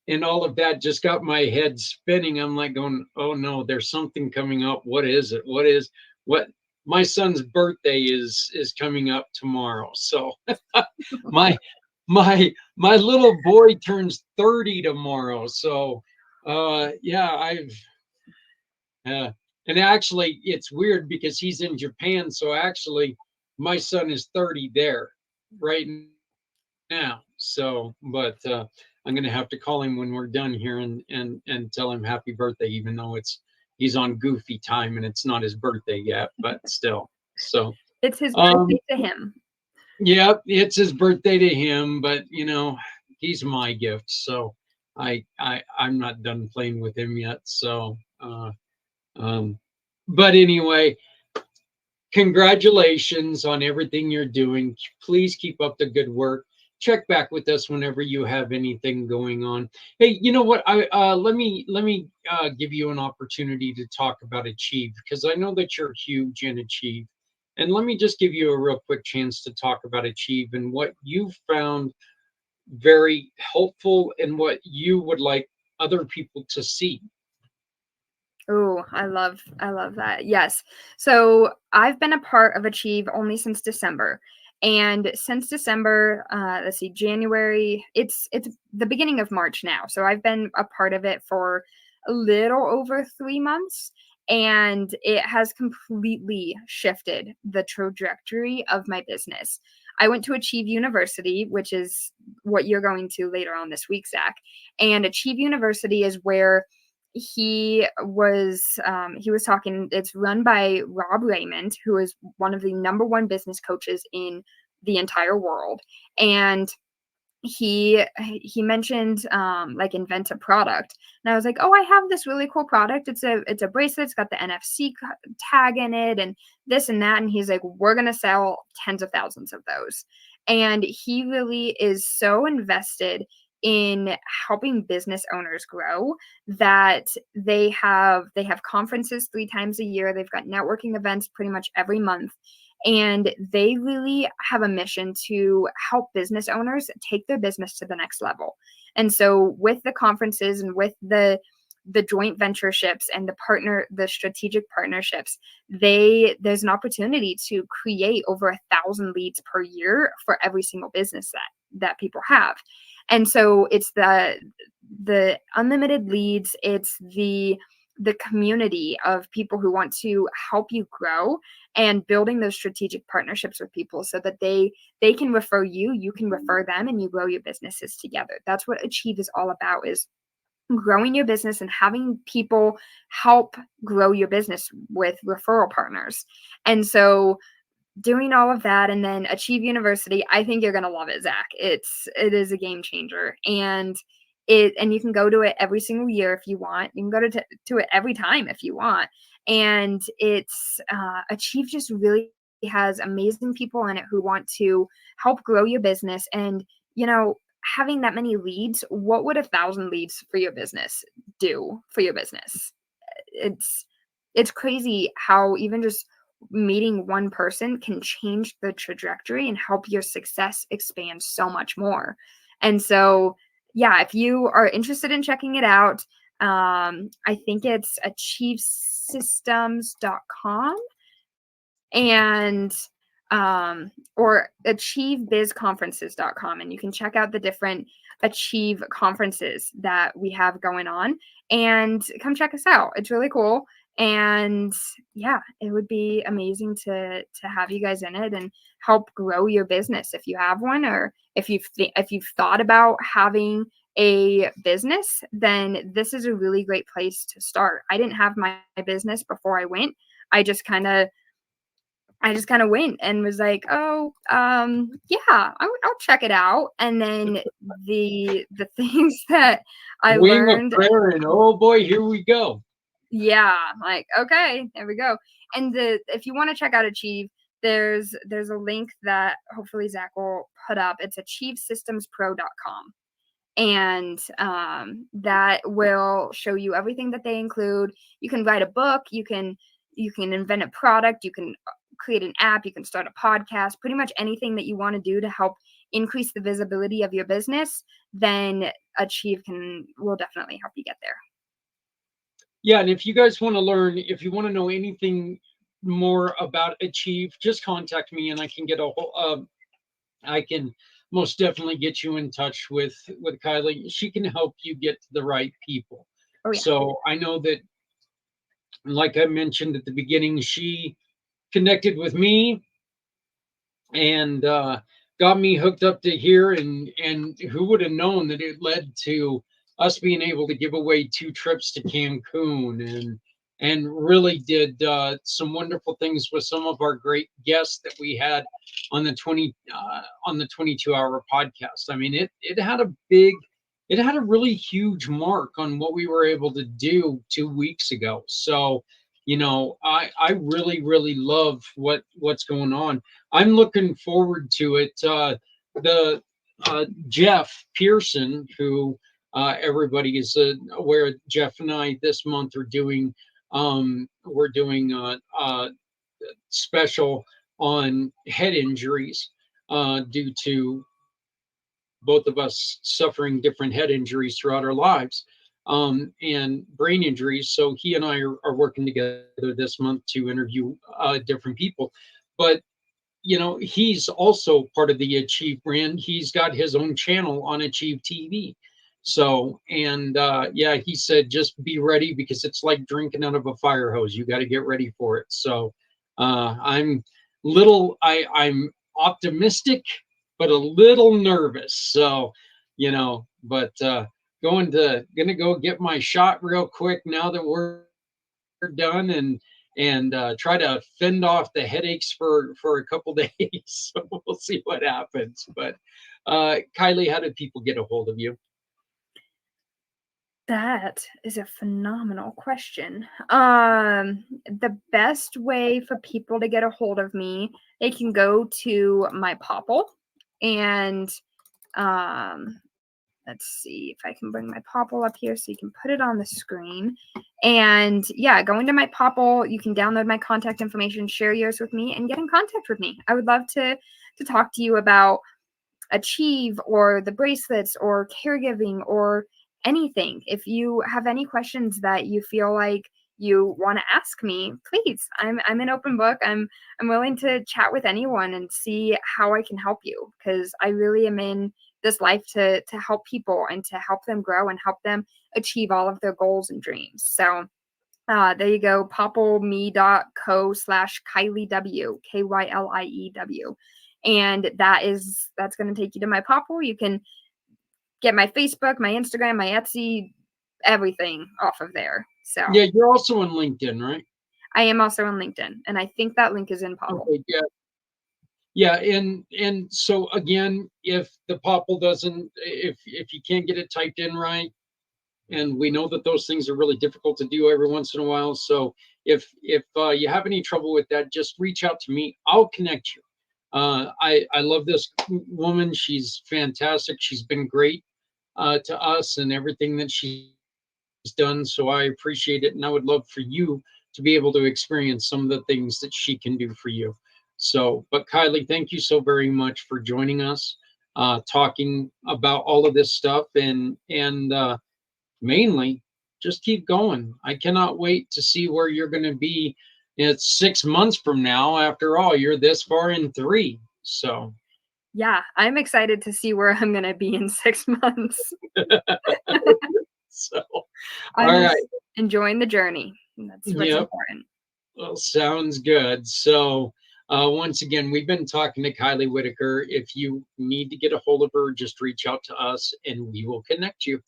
and all of that just got my head spinning. I'm like going, oh no, there's something coming up. What is it? What? My son's birthday is coming up tomorrow. So my my little boy turns 30 tomorrow. So yeah, and actually it's weird because he's in Japan. So actually my son is 30 there right now. So, but I'm gonna have to call him when we're done here and tell him happy birthday, even though he's on goofy time and it's not his birthday yet, but still. So it's his birthday to him. yeah, it's his birthday to him, but he's my gift. So I'm not done playing with him yet. So but anyway, congratulations on everything you're doing. Please keep up the good work. Check back with us whenever you have anything going on. Hey, you know what? I let me give you an opportunity to talk about Achieve, because I know that you're huge in Achieve. And let me just give you a real quick chance to talk about Achieve and what you found very helpful and what you would like other people to see. Oh, I love that. Yes. So I've been a part of Achieve only since December. And since December, let's see, January, it's the beginning of March now. So I've been a part of it for a little over 3 months. And it has completely shifted the trajectory of my business. I went to Achieve University, which is what you're going to later on this week, Zach. And Achieve University is where he was talking. It's run by Rob Raymond, who is one of the number one business coaches in the entire world. And he mentioned like invent a product, and I was like, oh, I have this really cool product. It's a bracelet. It's got the NFC tag in it and this and that. And he's like, we're gonna sell tens of thousands of those. And he really is so invested in helping business owners grow that they have conferences 3 times a year. They've got networking events pretty much every month, and they really have a mission to help business owners take their business to the next level. And so with the conferences and with the joint ventureships and the strategic partnerships, there's an opportunity to create over 1,000 leads per year for every single business that people have. And so it's the unlimited leads, it's the community of people who want to help you grow, and building those strategic partnerships with people so that they can refer you, you can refer them, and you grow your businesses together. That's what Achieve is all about, is growing your business and having people help grow your business with referral partners. And so doing all of that, and then Achieve University, I think you're going to love it, Zach. It is a game changer. And you can go to it every single year if you want. You can go to it every time if you want. And it's Achieve just really has amazing people in it who want to help grow your business. And having that many leads, what would 1,000 leads for your business do for your business? It's crazy how even just meeting one person can change the trajectory and help your success expand so much more. And so, yeah, if you are interested in checking it out, I think it's achievesystems.com and or achievebizconferences.com, and you can check out the different Achieve conferences that we have going on, and come check us out. It's really cool. And yeah, it would be amazing to have you guys in it and help grow your business if you have one, or if you've thought about having a business, then this is a really great place to start. I didn't have my business before I went. I just kind of went and was like, oh, yeah, I'll check it out. And then the things that I learned. And oh boy, here we go. Yeah, like, okay, there we go. And if you want to check out Achieve, there's a link that hopefully Zach will put up. It's achievesystemspro.com. And that will show you everything that they include. You can write a book, you can invent a product, you can create an app, you can start a podcast, pretty much anything that you want to do to help increase the visibility of your business, then Achieve will definitely help you get there. Yeah, and if you guys want to learn, if you want to know anything more about Achieve, just contact me, and I can I can most definitely get you in touch with Kylie. She can help you get to the right people. Oh, yeah. So I know that, like I mentioned at the beginning, she connected with me and got me hooked up to here, and who would have known that it led to us being able to give away 2 trips to Cancun, and really did some wonderful things with some of our great guests that we had on the 22-hour podcast. I mean, it had a really huge mark on what we were able to do 2 weeks ago. So I really, really love what's going on. I'm looking forward to it. The Jeff Pearson, who everybody is aware, Jeff and I this month are doing, we're doing special on head injuries due to both of us suffering different head injuries throughout our lives, and brain injuries. So he and I are working together this month to interview different people. But he's also part of the Achieve brand. He's got his own channel on Achieve TV. So, and yeah, he said just be ready because it's like drinking out of a fire hose. You got to get ready for it. So, I'm optimistic, but a little nervous. So, but gonna go get my shot real quick now that we're done, and try to fend off the headaches for a couple days. So we'll see what happens. But Kylie, how do people get a hold of you? That is a phenomenal question. The best way for people to get a hold of me, they can go to my Popple, and let's see if I can bring my Popple up here so you can put it on the screen. And yeah, going to my Popple, you can download my contact information, share yours with me, and get in contact with me. I would love to talk to you about Achieve or the bracelets or caregiving or anything. If you have any questions that you feel like you want to ask me, please. I'm an open book. I'm willing to chat with anyone and see how I can help you, because I really am in this life to help people and to help them grow and help them achieve all of their goals and dreams. So there you go, poppleme.co/Kylie W, KYLIEW. And that's going to take you to my Popple. You can get my Facebook, my Instagram, my Etsy, everything off of there. So yeah, you're also on LinkedIn, right? I am also on LinkedIn, and I think that link is in Popple. Okay, yeah, and so again, if the Popple doesn't, if you can't get it typed in right, and we know that those things are really difficult to do every once in a while. So if you have any trouble with that, just reach out to me. I'll connect you. I love this woman. She's fantastic. She's been great to us and everything that she's done. So I appreciate it. And I would love for you to be able to experience some of the things that she can do for you. So, but Kylie, thank you so very much for joining us, talking about all of this stuff, and mainly just keep going. I cannot wait to see where you're going to be. It's 6 months from now. After all, you're this far in 3. So yeah, I'm excited to see where I'm going to be in 6 months. So I'm all right, enjoying the journey. That's what's important. Well, sounds good. So once again, we've been talking to Kylie Whitaker. If you need to get a hold of her, just reach out to us and we will connect you.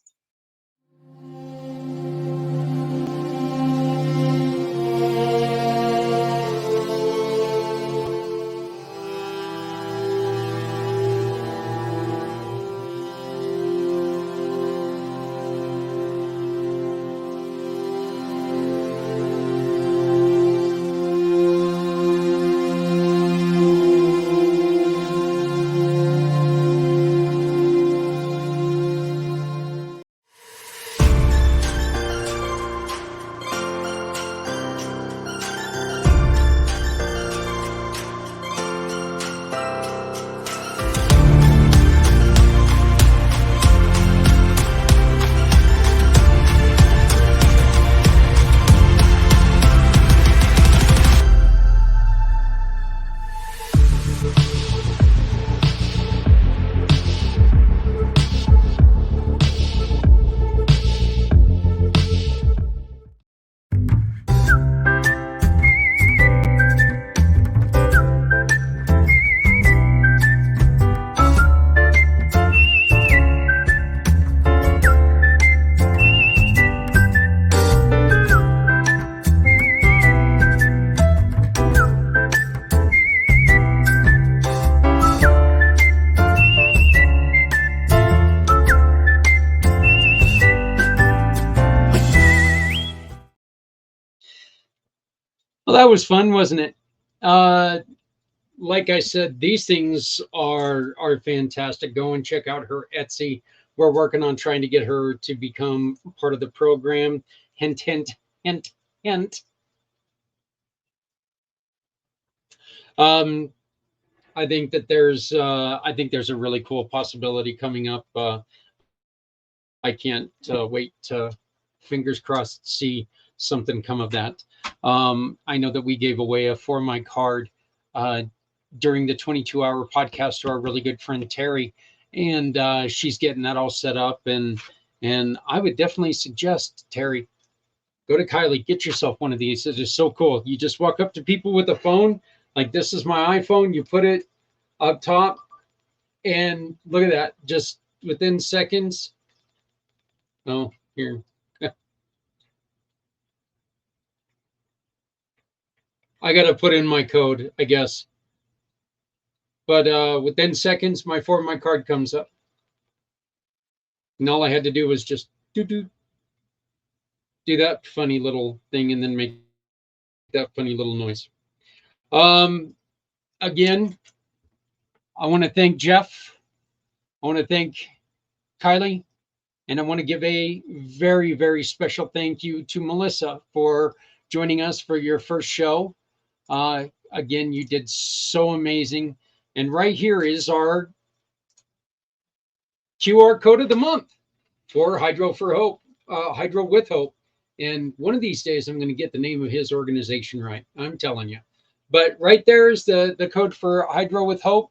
Well, that was fun, wasn't it? Like I said, these things are fantastic. Go and check out her Etsy. We're working on trying to get her to become part of the program. Hint, hint, hint, hint. I think that there's a really cool possibility coming up. I can't wait to, fingers crossed, see something come of that. I know that we gave away a For My card during the 22-hour podcast to our really good friend Terry, and she's getting that all set up. And I would definitely suggest, Terry, go to Kylie, get yourself one of these. It is so cool. You just walk up to people with a phone, like this is my iPhone. You put it up top, and look at that. Just within seconds. Oh, here. I got to put in my code, I guess. But within seconds, my For My card comes up. And all I had to do was just do that funny little thing and then make that funny little noise. Again, I want to thank Jeff. I want to thank Kylie. And I want to give a very, very special thank you to Melissa for joining us for your first show. Again, you did so amazing. And right here is our QR code of the month for Hydro for Hope, Hydro with Hope. And one of these days, I'm going to get the name of his organization right. I'm telling you. But right there is the code for Hydro with Hope.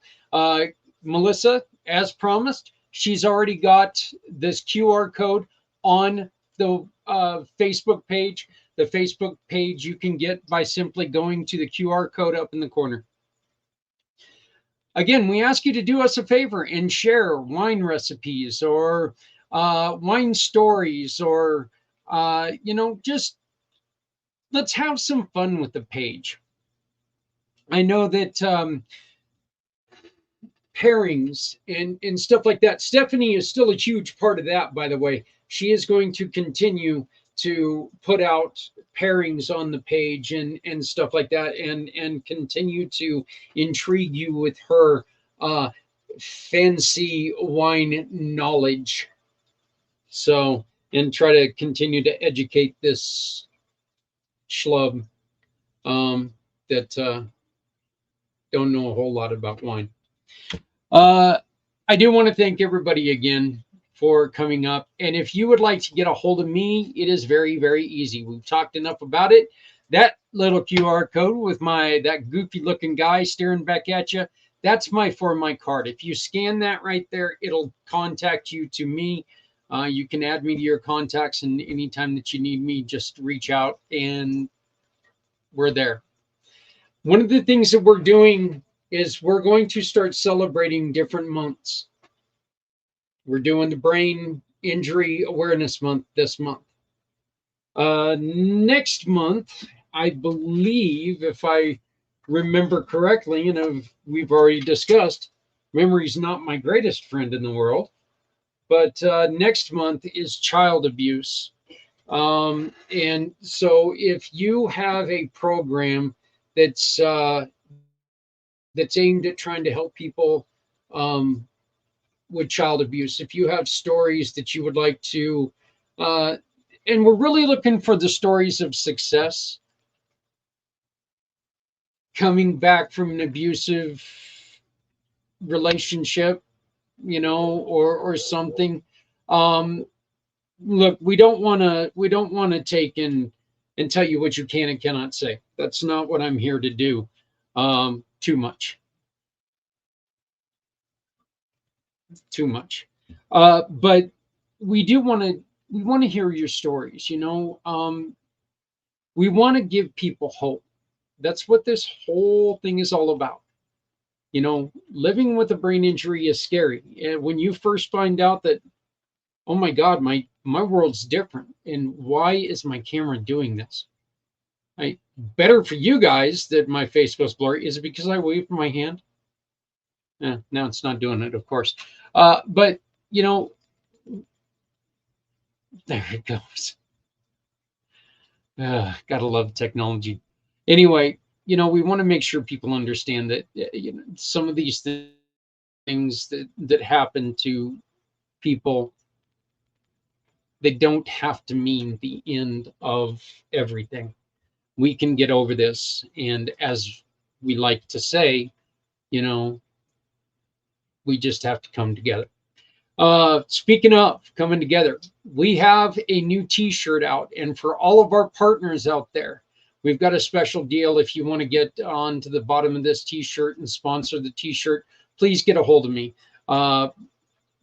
Melissa, as promised, she's already got this QR code on the Facebook page. The Facebook page you can get by simply going to the QR code up in the corner. Again, we ask you to do us a favor and share wine recipes or wine stories or, just let's have some fun with the page. I know that pairings and stuff like that. Stephanie is still a huge part of that, by the way. She is going to continue to put out pairings on the page and stuff like that and continue to intrigue you with her fancy wine knowledge. So, and try to continue to educate this schlub that don't know a whole lot about wine. I do want to thank everybody again for coming up. And if you would like to get a hold of me, it is very, very easy. We've talked enough about it. That little QR code with that goofy looking guy staring back at you, that's my For My card. If you scan that right there, it'll contact you to me. You can add me to your contacts, and anytime that you need me, just reach out and we're there. One of the things that we're doing is we're going to start celebrating different months. We're doing the Brain Injury Awareness Month this month. Next month, I believe, if I remember correctly, we've already discussed, memory's not my greatest friend in the world, but next month is child abuse. And so if you have a program that's aimed at trying to help people with child abuse, if you have stories that you would like to, and we're really looking for the stories of success coming back from an abusive relationship, or something. Look, we don't want to take and tell you what you can and cannot say. That's not what I'm here to do. Too much. But we want to hear your stories. We want to give people hope. That's what this whole thing is all about. Living with a brain injury is scary. And when you first find out that, oh my God, my world's different, and why is my camera doing this? Better for you guys that my face goes blurry. Is it because I waved my hand? Now it's not doing it, of course. But there it goes. Gotta love technology. Anyway, we want to make sure people understand that some of these things that happen to people, they don't have to mean the end of everything. We can get over this, and as we like to say, we just have to come together. Speaking of coming together, we have a new t-shirt out, and for all of our partners out there, we've got a special deal. If you want to get on to the bottom of this t-shirt and sponsor the t-shirt, please get a hold of me.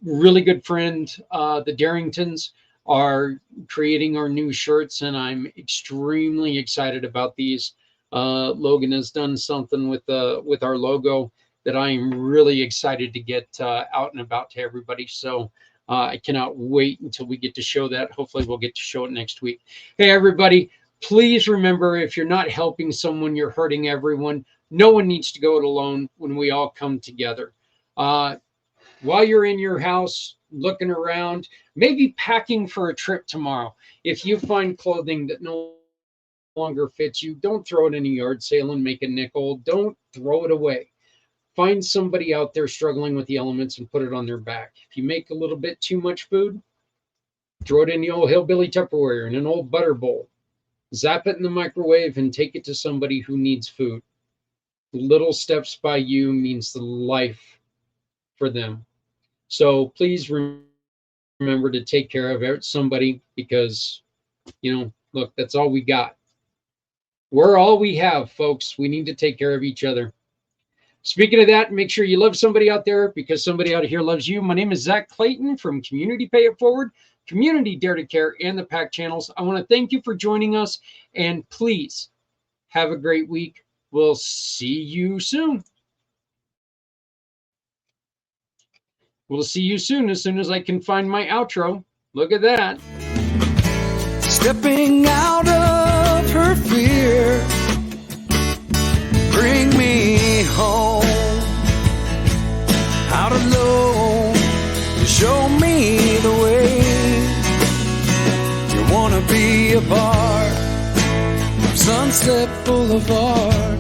Really good friend, the Darringtons are creating our new shirts, and I'm extremely excited about these. Logan has done something with our logo that I am really excited to get out and about to everybody. So I cannot wait until we get to show that. Hopefully we'll get to show it next week. Hey, everybody, please remember, if you're not helping someone, you're hurting everyone. No one needs to go it alone when we all come together. While you're in your house, looking around, maybe packing for a trip tomorrow. If you find clothing that no longer fits you, don't throw it in a yard sale and make a nickel. Don't throw it away. Find somebody out there struggling with the elements and put it on their back. If you make a little bit too much food, throw it in the old hillbilly Tupperware in an old butter bowl. Zap it in the microwave and take it to somebody who needs food. Little steps by you means the life for them. So please remember to take care of somebody, because, look, that's all we got. We're all we have, folks. We need to take care of each other. Speaking of that, make sure you love somebody out there, because somebody out here loves you. My name is Zach Clayton from Community Pay It Forward, Community Dare to Care, and the pACT channels. I want to thank you for joining us, and please have a great week. We'll see you soon. We'll see you soon as I can find my outro. Look at that. Stepping out of her fear, bring me home. Out alone, show me the way. You wanna be a part of Sunset Boulevard.